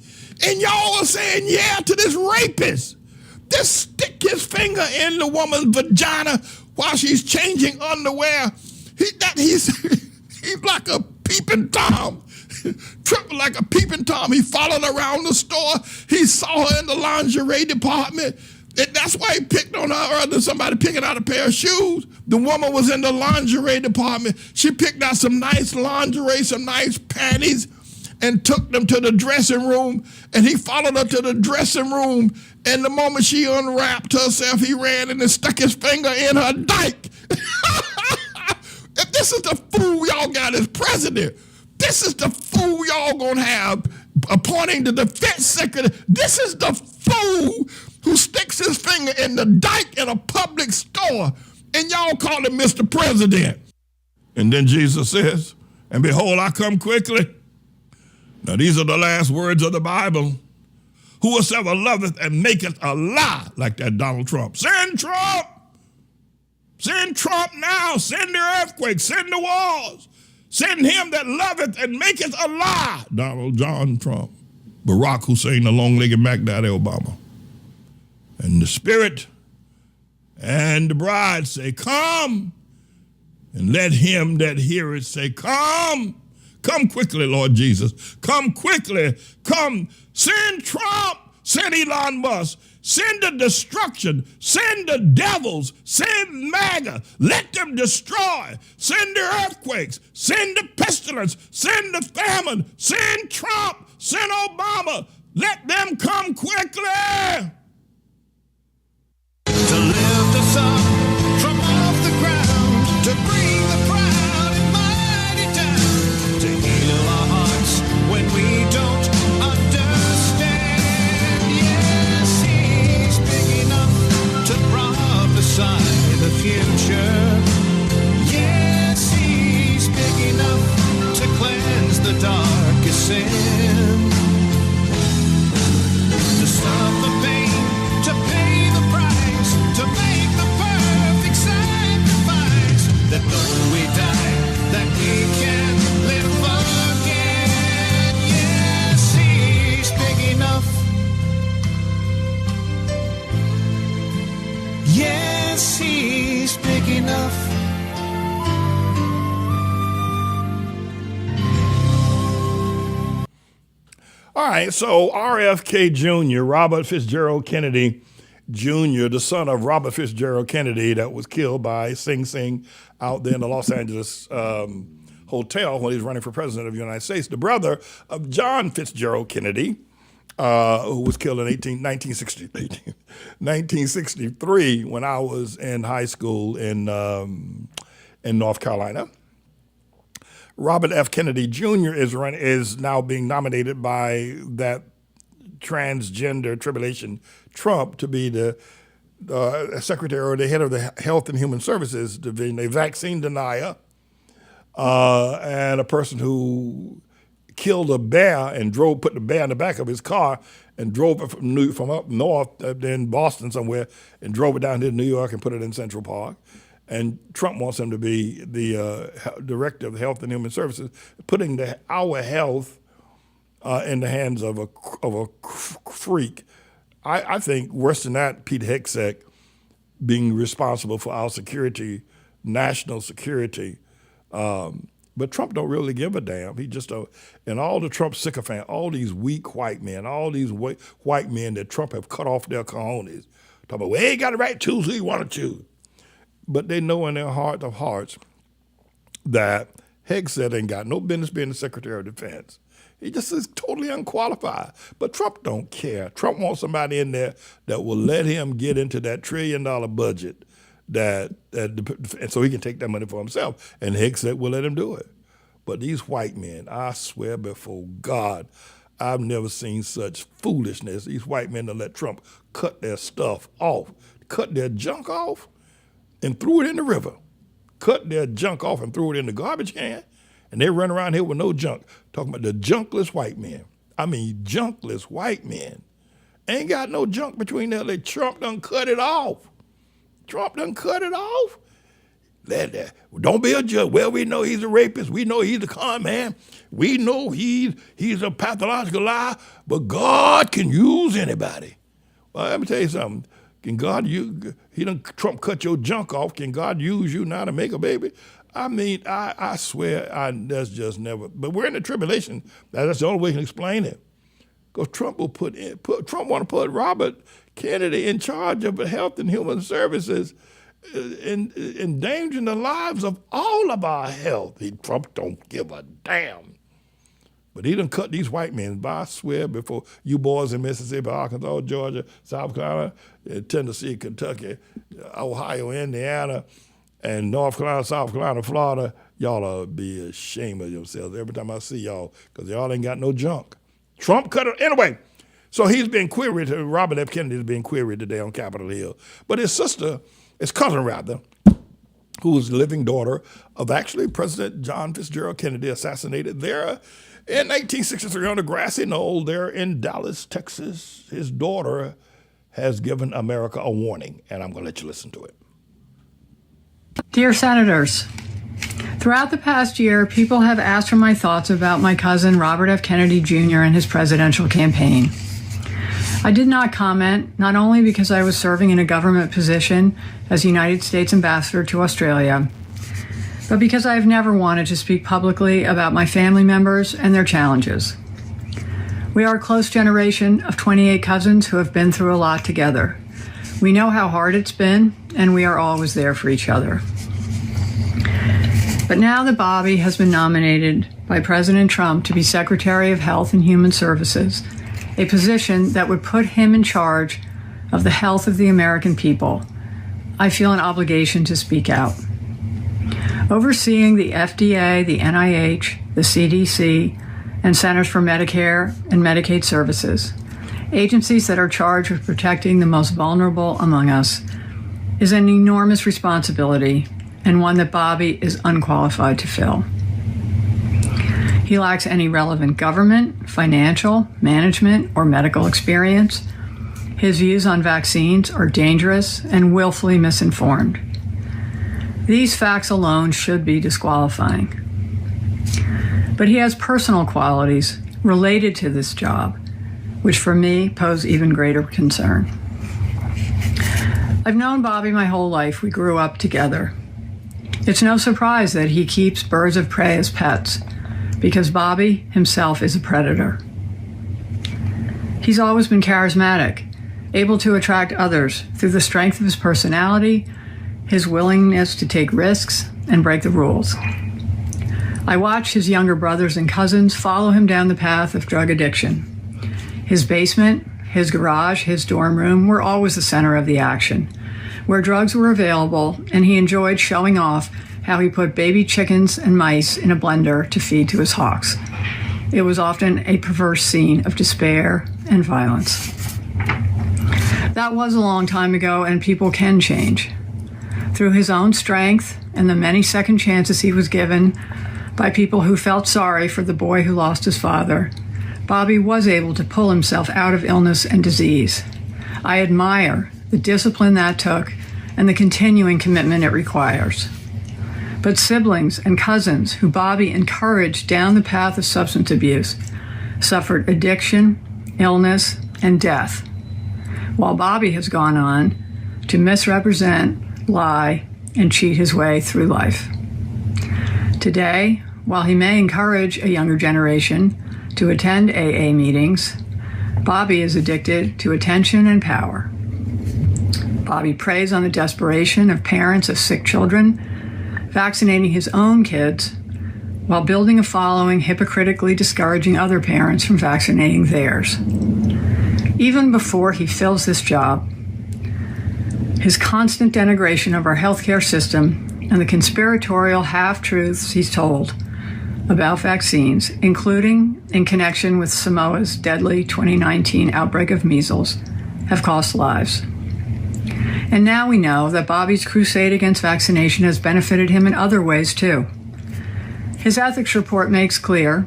and y'all are saying yeah to this rapist. Just stick his finger in the woman's vagina while she's changing underwear. He's like a peeping Tom. Trump was like a peeping Tom. He followed around the store. He saw her in the lingerie department. And that's why he picked on her other than somebody picking out a pair of shoes. The woman was in the lingerie department. She picked out some nice lingerie, some nice panties, and took them to the dressing room. And he followed her to the dressing room. And the moment she unwrapped herself, he ran in and stuck his finger in her dyke. If this is the fool y'all got as president, this is the fool y'all gonna have appointing the defense secretary. This is the fool who sticks his finger in the dike in a public store, and y'all call him Mr. President. And then Jesus says, and behold, I come quickly. Now these are the last words of the Bible. Whosoever loveth and maketh a lie, like that Donald Trump. Send Trump! Send Trump now. Send the earthquake. Send the wars. Send him that loveth and maketh a lie. Donald John Trump. Barack Hussein, the long-legged Mac Daddy Obama. And the Spirit and the bride say, come. And let him that heareth say, come. Come quickly, Lord Jesus. Come quickly. Come. Send Trump. Send Elon Musk. Send the destruction. Send the devils. Send MAGA. Let them destroy. Send the earthquakes. Send the pestilence. Send the famine. Send Trump. Send Obama. Let them come quickly.
To lift us up from off the ground, to bring the proud and mighty down, to heal our hearts when we don't understand. Yes, he's big enough to prophesy the future. Yes, he's big enough to cleanse the darkest sin, to stop the pain, to pay the price, to make the perfect sacrifice, that though we die, that we can live again. Yes, he's big enough. Yes, he's big enough.
All right, so RFK Jr., Robert Fitzgerald Kennedy Jr., the son of Robert Fitzgerald Kennedy that was killed by Sing Sing out there in the Los Angeles hotel when he was running for president of the United States, the brother of John Fitzgerald Kennedy, who was killed in 1963 when I was in high school in North Carolina. Robert F. Kennedy Jr. is now being nominated by that transgender tribulation Trump to be the secretary or the head of the Health and Human Services Division, a vaccine denier, and a person who killed a bear and put the bear in the back of his car and drove it from up north in Boston somewhere and drove it down to New York and put it in Central Park. And Trump wants him to be the director of Health and Human Services, putting our health in the hands of a freak. I think worse than that, Pete Hegseth being responsible for our security, national security. But Trump don't really give a damn. He just and all the Trump sycophant, all these weak white men, all these white men that Trump have cut off their cojones, talking about, well, he got the right to choose who he want to choose. But they know in their heart of hearts that Hegseth ain't got no business being the Secretary of Defense. He just is totally unqualified. But Trump don't care. Trump wants somebody in there that will let him get into that $1 trillion budget and so he can take that money for himself. And Hegseth will let him do it. But these white men, I swear before God, I've never seen such foolishness. These white men that let Trump cut their stuff off, cut their junk off, and threw it in the river, cut their junk off and threw it in the garbage can, and they run around here with no junk, talking about the junkless white men. I mean, junkless white men. Ain't got no junk between their legs. Trump done cut it off. Trump done cut it off. Don't be a judge. Well, we know he's a rapist. We know he's a con man. We know he's a pathological liar, but God can use anybody. Well, let me tell you something. Can God Trump cut your junk off? Can God use you now to make a baby? I mean, I swear, that's just never. But we're in the tribulation. That's the only way we can explain it. Because Trump will Trump want to put Robert Kennedy in charge of Health and Human Services, endangering the lives of all of our health. Trump don't give a damn. But he done cut these white men by, I swear, before you boys in Mississippi, Arkansas, Georgia, South Carolina, Tennessee, Kentucky, Ohio, Indiana, and North Carolina, South Carolina, Florida, y'all ought to be ashamed of yourselves every time I see y'all, because y'all ain't got no junk. Trump cut it. Anyway, so he's being queried, Robert F. Kennedy is being queried today on Capitol Hill. But his sister, his cousin rather, who was the living daughter of actually President John Fitzgerald Kennedy, assassinated there in 1863 on the grassy knoll there in Dallas, Texas. His daughter has given America a warning, and I'm going to let you listen to it.
Dear Senators, throughout the past year, people have asked for my thoughts about my cousin Robert F. Kennedy Jr. and his presidential campaign. I did not comment, not only because I was serving in a government position as United States Ambassador to Australia, but because I have never wanted to speak publicly about my family members and their challenges. We are a close generation of 28 cousins who have been through a lot together. We know how hard it's been, and we are always there for each other. But now that Bobby has been nominated by President Trump to be Secretary of Health and Human Services, a position that would put him in charge of the health of the American people, I feel an obligation to speak out. Overseeing the FDA, the NIH, the CDC, and Centers for Medicare and Medicaid Services, agencies that are charged with protecting the most vulnerable among us, is an enormous responsibility and one that Bobby is unqualified to fill. He lacks any relevant government, financial, management, or medical experience. His views on vaccines are dangerous and willfully misinformed. These facts alone should be disqualifying. But he has personal qualities related to this job, which for me pose even greater concern. I've known Bobby my whole life. We grew up together. It's no surprise that he keeps birds of prey as pets, because Bobby himself is a predator. He's always been charismatic, able to attract others through the strength of his personality, his willingness to take risks and break the rules. I watched his younger brothers and cousins follow him down the path of drug addiction. His basement, his garage, his dorm room were always the center of the action, where drugs were available, and he enjoyed showing off how he put baby chickens and mice in a blender to feed to his hawks. It was often a perverse scene of despair and violence. That was a long time ago, and people can change. Through his own strength and the many second chances he was given by people who felt sorry for the boy who lost his father, Bobby was able to pull himself out of illness and disease. I admire the discipline that took and the continuing commitment it requires. But siblings and cousins who Bobby encouraged down the path of substance abuse suffered addiction, illness, and death, while Bobby has gone on to misrepresent, lie, and cheat his way through life. Today, while he may encourage a younger generation to attend AA meetings, Bobby is addicted to attention and power. Bobby preys on the desperation of parents of sick children, vaccinating his own kids while building a following hypocritically discouraging other parents from vaccinating theirs. Even before he fills this job, his constant denigration of our healthcare system and the conspiratorial half-truths he's told about vaccines, including in connection with Samoa's deadly 2019 outbreak of measles, have cost lives. And now we know that Bobby's crusade against vaccination has benefited him in other ways too. His ethics report makes clear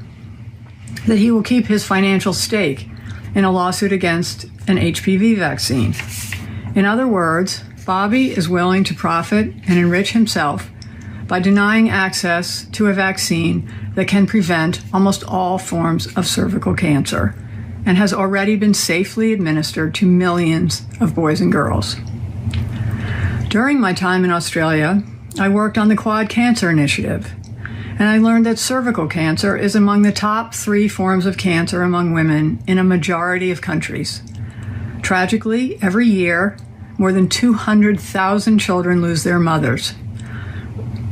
that he will keep his financial stake in a lawsuit against an HPV vaccine. In other words, Bobby is willing to profit and enrich himself by denying access to a vaccine that can prevent almost all forms of cervical cancer and has already been safely administered to millions of boys and girls. During my time in Australia, I worked on the Quad Cancer Initiative, and I learned that cervical cancer is among the top 3 forms of cancer among women in a majority of countries. Tragically, every year, more than 200,000 children lose their mothers.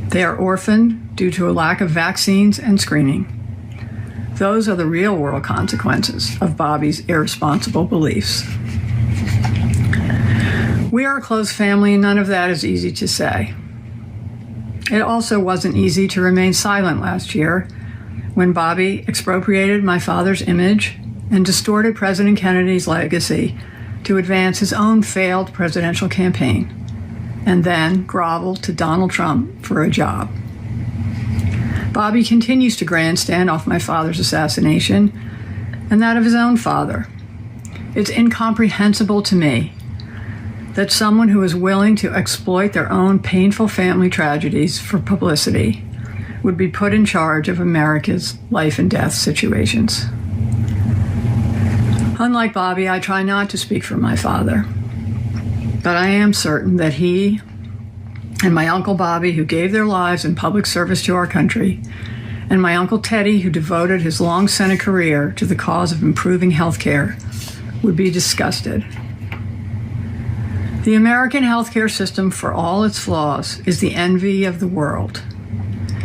They are orphaned due to a lack of vaccines and screening. Those are the real-world consequences of Bobby's irresponsible beliefs. We are a close family, and none of that is easy to say. It also wasn't easy to remain silent last year when Bobby expropriated my father's image and distorted President Kennedy's legacy to advance his own failed presidential campaign, and then groveled to Donald Trump for a job. Bobby continues to grandstand off my father's assassination and that of his own father. It's incomprehensible to me that someone who is willing to exploit their own painful family tragedies for publicity would be put in charge of America's life and death situations. Unlike Bobby, I try not to speak for my father, but I am certain that he and my Uncle Bobby, who gave their lives in public service to our country, and my Uncle Teddy, who devoted his long Senate career to the cause of improving health care, would be disgusted. The American healthcare system, for all its flaws, is the envy of the world.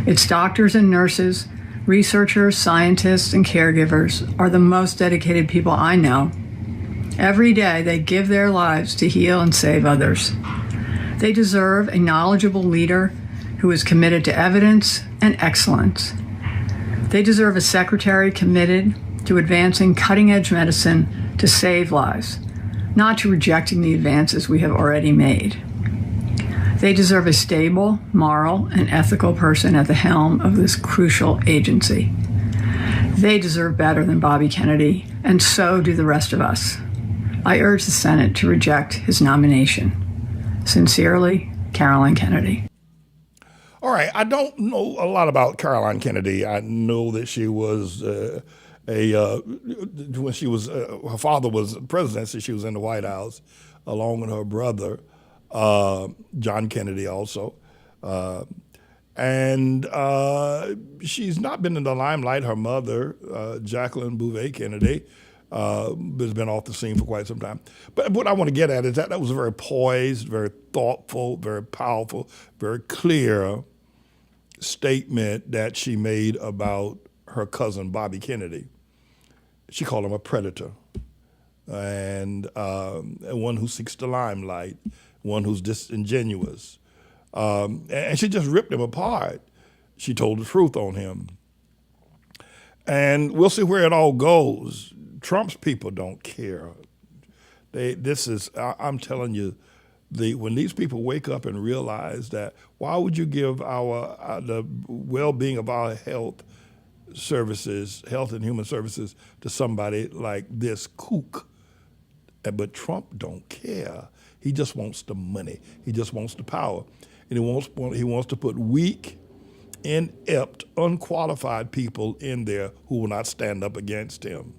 Its doctors and nurses, researchers, scientists, and caregivers are the most dedicated people I know. Every day they give their lives to heal and save others. They deserve a knowledgeable leader who is committed to evidence and excellence. They deserve a secretary committed to advancing cutting-edge medicine to save lives, not to rejecting the advances we have already made. They deserve a stable, moral, and ethical person at the helm of this crucial agency. They deserve better than Bobby Kennedy, and so do the rest of us. I urge the Senate to reject his nomination. Sincerely, Caroline Kennedy.
All right, I don't know a lot about Caroline Kennedy. I know that she was when she was her father was president, so she was in the White House along with her brother John Kennedy also, and she's not been in the limelight. Her mother, Jacqueline Bouvier Kennedy, has been off the scene for quite some time. But what I want to get at is that was a very poised, very thoughtful, very powerful, very clear statement that she made about her cousin Bobby Kennedy. She called him a predator and one who seeks the limelight, one who's disingenuous. And she just ripped him apart. She told the truth on him. And we'll see where it all goes. Trump's people don't care. I'm telling you, when these people wake up and realize that, why would you give the well-being of our health services, health and human services, to somebody like this kook? But Trump don't care. He just wants the money. He just wants the power. And he wants to put weak, inept, unqualified people in there who will not stand up against him.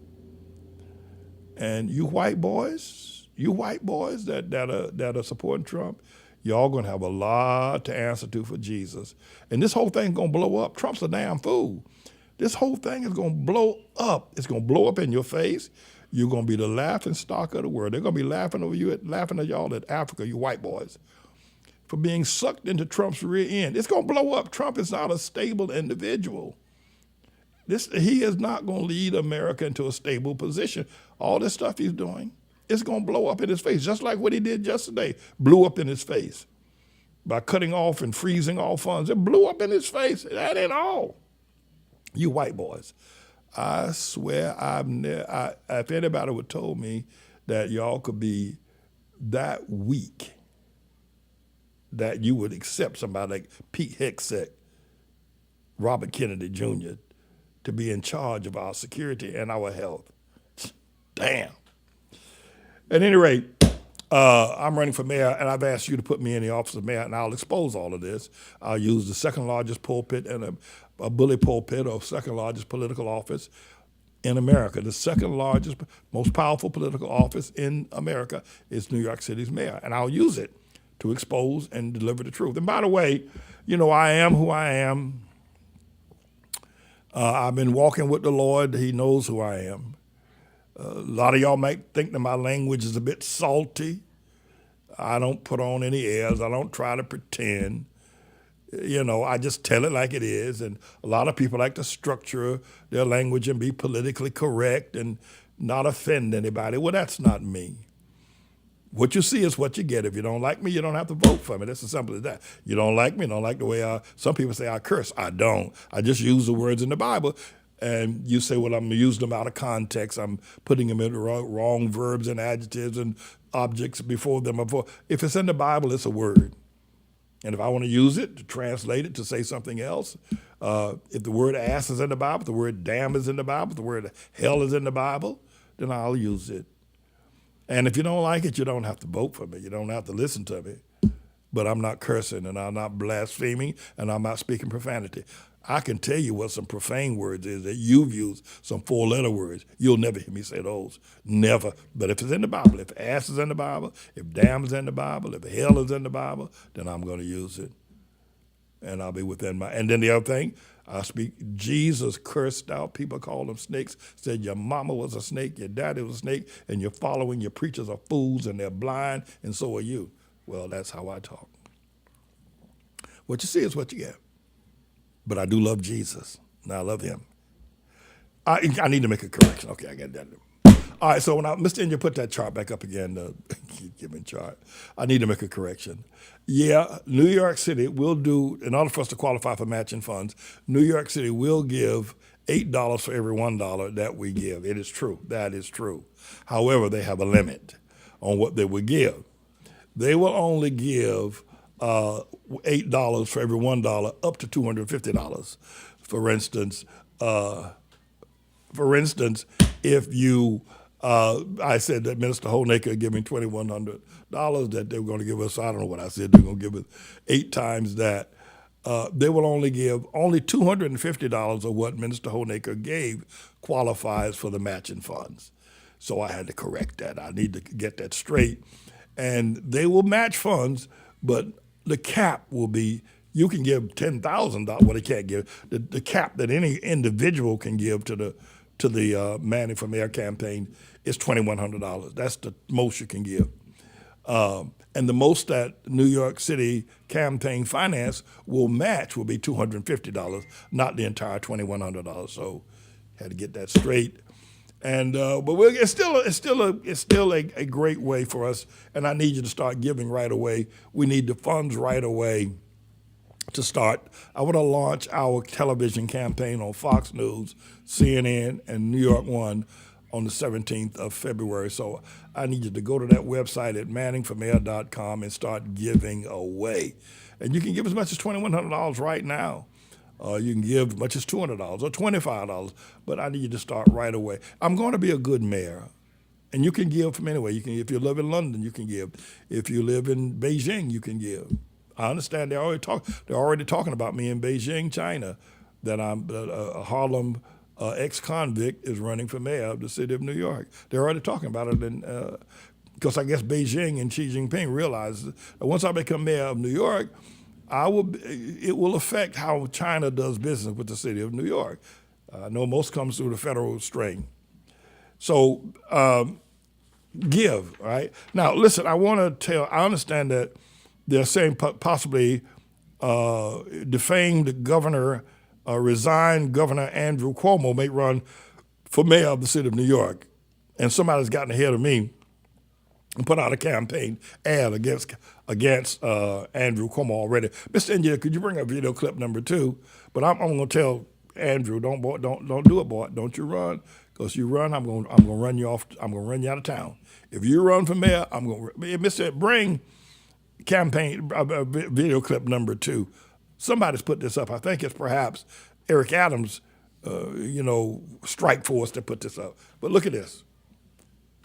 And you white boys that are supporting Trump, y'all gonna have a lot to answer to for Jesus. And this whole thing's gonna blow up. Trump's a damn fool. This whole thing is gonna blow up. It's gonna blow up in your face. You're gonna be the laughing stock of the world. They're gonna be laughing over you, laughing at y'all at Africa, you white boys, for being sucked into Trump's rear end. It's gonna blow up. Trump is not a stable individual. He is not gonna lead America into a stable position. All this stuff he's doing, it's gonna blow up in his face, just like what he did yesterday, blew up in his face. By cutting off and freezing all funds, it blew up in his face. That ain't all. You white boys. I swear, if anybody would told me that y'all could be that weak, that you would accept somebody like Pete Hegseth, Robert Kennedy Jr., to be in charge of our security and our health. Damn. At any rate, I'm running for mayor, and I've asked you to put me in the office of mayor, and I'll expose all of this. I'll use the second largest pulpit and a bully pulpit, or second largest political office in America. The second largest, most powerful political office in America is New York City's mayor, and I'll use it to expose and deliver the truth. And by the way, I am who I am. I've been walking with the Lord. He knows who I am. A lot of y'all might think that my language is a bit salty. I don't put on any airs. I don't try to pretend. I just tell it like it is. And a lot of people like to structure their language and be politically correct and not offend anybody. Well, that's not me. What you see is what you get. If you don't like me, you don't have to vote for me. That's as simple as that. You don't like me, you don't like the way some people say I curse. I don't. I just use the words in the Bible. And you say, well, I'm using them out of context. I'm putting them in the wrong verbs and adjectives and objects before them. If it's in the Bible, it's a word. And if I want to use it to translate it to say something else, if the word ass is in the Bible, if the word damn is in the Bible, if the word hell is in the Bible, then I'll use it. And if you don't like it, you don't have to vote for me. You don't have to listen to me. But I'm not cursing, and I'm not blaspheming, and I'm not speaking profanity. I can tell you what some profane words is that you've used, some 4-letter words. You'll never hear me say those. Never. But if it's in the Bible, if ass is in the Bible, if damn is in the Bible, if hell is in the Bible, then I'm going to use it. And I'll be within my... And then the other thing, I speak, Jesus cursed out people, called them snakes, said your mama was a snake, your daddy was a snake, and you're following your preachers are fools and they're blind, and so are you. Well, that's how I talk. What you see is what you get. But I do love Jesus, and I love him. I need to make a correction. Okay, I got that. All right, so when Mr. India put that chart back up again, keep giving chart, I need to make a correction. Yeah, New York City will do, in order for us to qualify for matching funds, New York City will give $8 for every $1 that we give. It is true. That is true. However, they have a limit on what they will give. They will only give $8 for every $1 up to $250. For instance, if you, I said that Minister Honaker giving $2,100 that they were going to give us, I don't know what I said, they're going to give us 8 times that. They will only give only $250 of what Minister Honaker gave qualifies for the matching funds. So I had to correct that. I need to get that straight. And they will match funds, but the cap will be, you can give $10,000, well, they can't give, the cap that any individual can give to the Manning for Mayor campaign is $2,100. That's the most you can give. And the most that New York City campaign finance will match will be $250, not the entire $2,100. So had to get that straight. And but it's still a great way for us. And I need you to start giving right away. We need the funds right away to start. I want to launch our television campaign on Fox News, CNN, and New York One on the 17th of February. So I need you to go to that website at manningformayor.com and start giving away. And you can give as much as $2,100 right now. You can give as much as $200 or $25, but I need you to start right away. I'm going to be a good mayor, and you can give from anywhere. You can, if you live in London, you can give. If you live in Beijing, you can give. I understand they're already talking about me in Beijing, China, that I'm a Harlem ex-convict is running for mayor of the city of New York. They're already talking about it, because I guess Beijing and Xi Jinping realizes that once I become mayor of New York, it will affect how China does business with the city of New York. I know most comes through the federal string. So give, right? Now, listen, I understand that they're saying possibly defamed governor, resigned Governor Andrew Cuomo may run for mayor of the city of New York. And somebody's gotten ahead of me and put out a campaign ad against Andrew Cuomo already. Mr. Engineer, could you bring up video clip number 2? But I'm going to tell Andrew, don't do it, boy. Don't you run, because you run, I'm going to run you off. I'm going to run you out of town. If you run for mayor, I'm going to. Mr. Bring campaign video clip number 2. Somebody's put this up. I think it's perhaps Eric Adams, strike force that put this up. But look at this.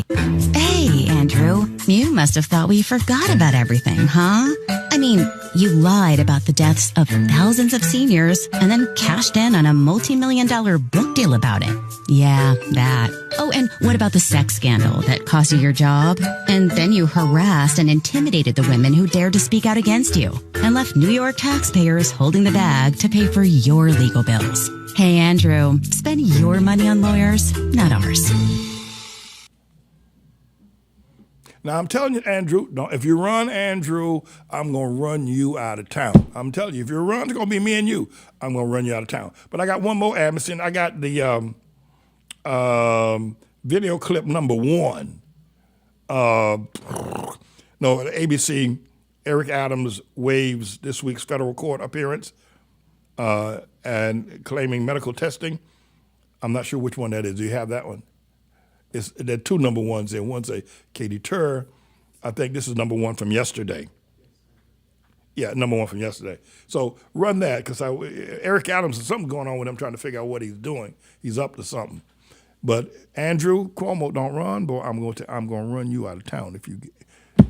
Hey, Andrew, you must have thought we forgot about everything, huh? I mean, you lied about the deaths of thousands of seniors and then cashed in on a multi-million-dollar book deal about it. Yeah, that. Oh, and what about the sex scandal that cost you your job? And then you harassed and intimidated the women who dared to speak out against you and left New York taxpayers holding the bag to pay for your legal bills. Hey, Andrew, spend your money on lawyers, not ours.
Now, I'm telling you, Andrew, if you run, Andrew, I'm going to run you out of town. I'm telling you, if you run, it's going to be me and you. I'm going to run you out of town. But I got one more, Amazon. I got the video clip number 1. ABC, Eric Adams waives this week's federal court appearance and claiming medical testing. I'm not sure which one that is. Do you have that one? There are 2 number 1s there. One's a Katie Tur. I think this is number 1 from yesterday. Yeah, number 1 from yesterday. So run that, because Eric Adams, there's something going on with him trying to figure out what he's doing. He's up to something. But Andrew Cuomo, don't run, boy. I'm going to run you out of town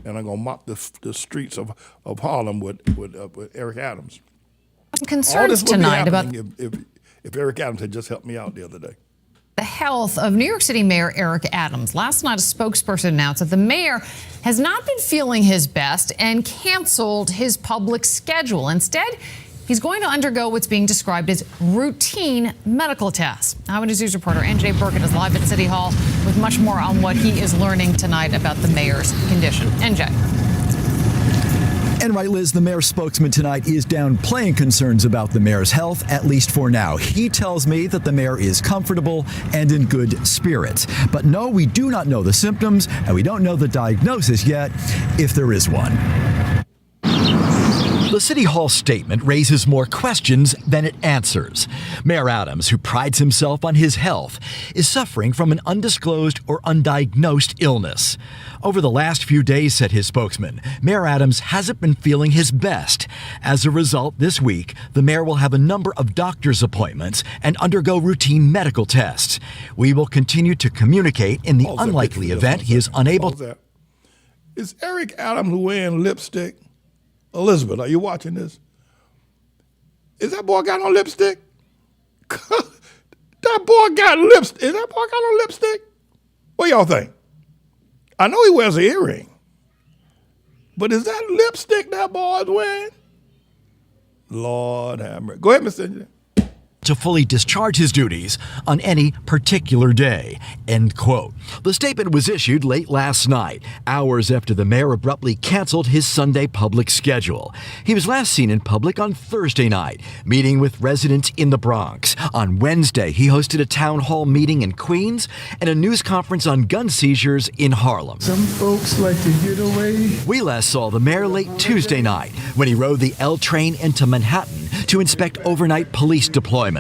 and I'm going to mop the streets of Harlem with Eric Adams.
Concerns tonight about
if Eric Adams had just helped me out the other day.
the health of New York City Mayor Eric Adams. Last night, a spokesperson announced that the mayor has not been feeling his best and canceled his public schedule. Instead, he's going to undergo what's being described as routine medical tests. Eyewitness News reporter NJ Burkett is live at City Hall with much more on what he is learning tonight about the mayor's condition. NJ.
And right, Liz, the mayor's spokesman tonight is downplaying concerns about the mayor's health, at least for now. He tells me that the mayor is comfortable and in good spirits. But no, we do not know the symptoms, and we don't know the diagnosis yet, if there is one. The City Hall statement raises more questions than it answers. Mayor Adams, who prides himself on his health, is suffering from an undisclosed or undiagnosed illness. Over the last few days, said his spokesman, Mayor Adams hasn't been feeling his best. As a result, this week, the mayor will have a number of doctor's appointments and undergo routine medical tests. We will continue to communicate in the unlikely event he is unable.
Is Eric Adams wearing lipstick? Elizabeth, are you watching this? Is that boy got on lipstick? That boy got lipstick. Is that boy got on lipstick? What y'all think? I know he wears an earring, but is that lipstick that boy's wearing? Lord have mercy. Go ahead, Mr. Engineer.
To fully discharge his duties on any particular day, end quote. The statement was issued late last night, hours after the mayor abruptly canceled his Sunday public schedule. He was last seen in public on Thursday night, meeting with residents in the Bronx. On Wednesday, he hosted a town hall meeting in Queens and a news conference on gun seizures in Harlem.
Some folks like to get away.
We last saw the mayor late Tuesday night when he rode the L train into Manhattan to inspect overnight police deployments.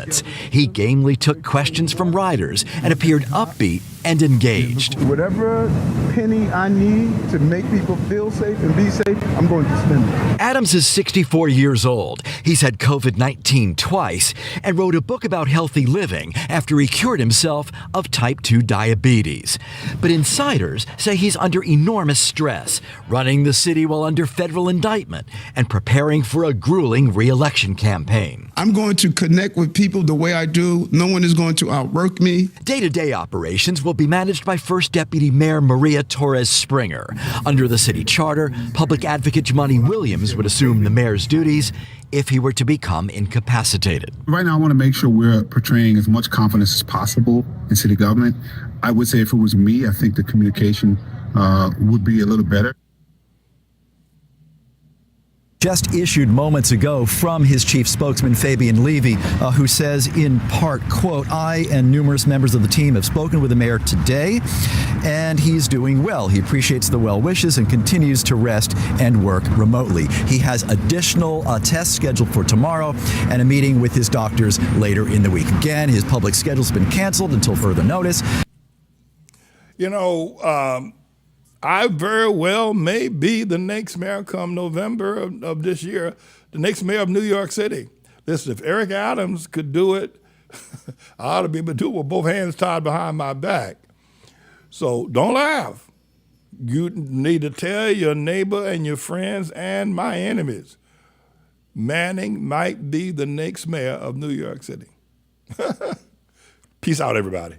He gamely took questions from riders and appeared upbeat and engaged.
Whatever penny I need to make people feel safe and be safe, I'm going to spend it.
Adams is 64 years old. He's had COVID-19 twice and wrote a book about healthy living after he cured himself of type 2 diabetes. But insiders say he's under enormous stress, running the city while under federal indictment and preparing for a grueling re-election campaign.
I'm going to connect with people the way I do. No one is going to outwork me.
Day-to-day operations will be managed by First Deputy Mayor Maria Torres Springer. Under the city charter, public advocate Jumaane Williams would assume the mayor's duties if he were to become incapacitated.
Right now, I want to make sure we're portraying as much confidence as possible in city government. I would say if it was me, I think the communication would be a little better.
Just issued moments ago from his chief spokesman, Fabian Levy, who says in part, quote, I and numerous members of the team have spoken with the mayor today, and he's doing well. He appreciates the well wishes and continues to rest and work remotely. He has additional tests scheduled for tomorrow and a meeting with his doctors later in the week. Again, his public schedule's been canceled until further notice.
You know, I very well may be the next mayor come November of this year, the next mayor of New York City. Listen, if Eric Adams could do it, I ought to be able to do it with both hands tied behind my back. So don't laugh. You need to tell your neighbor and your friends and my enemies, Manning might be the next mayor of New York City. Peace out, everybody.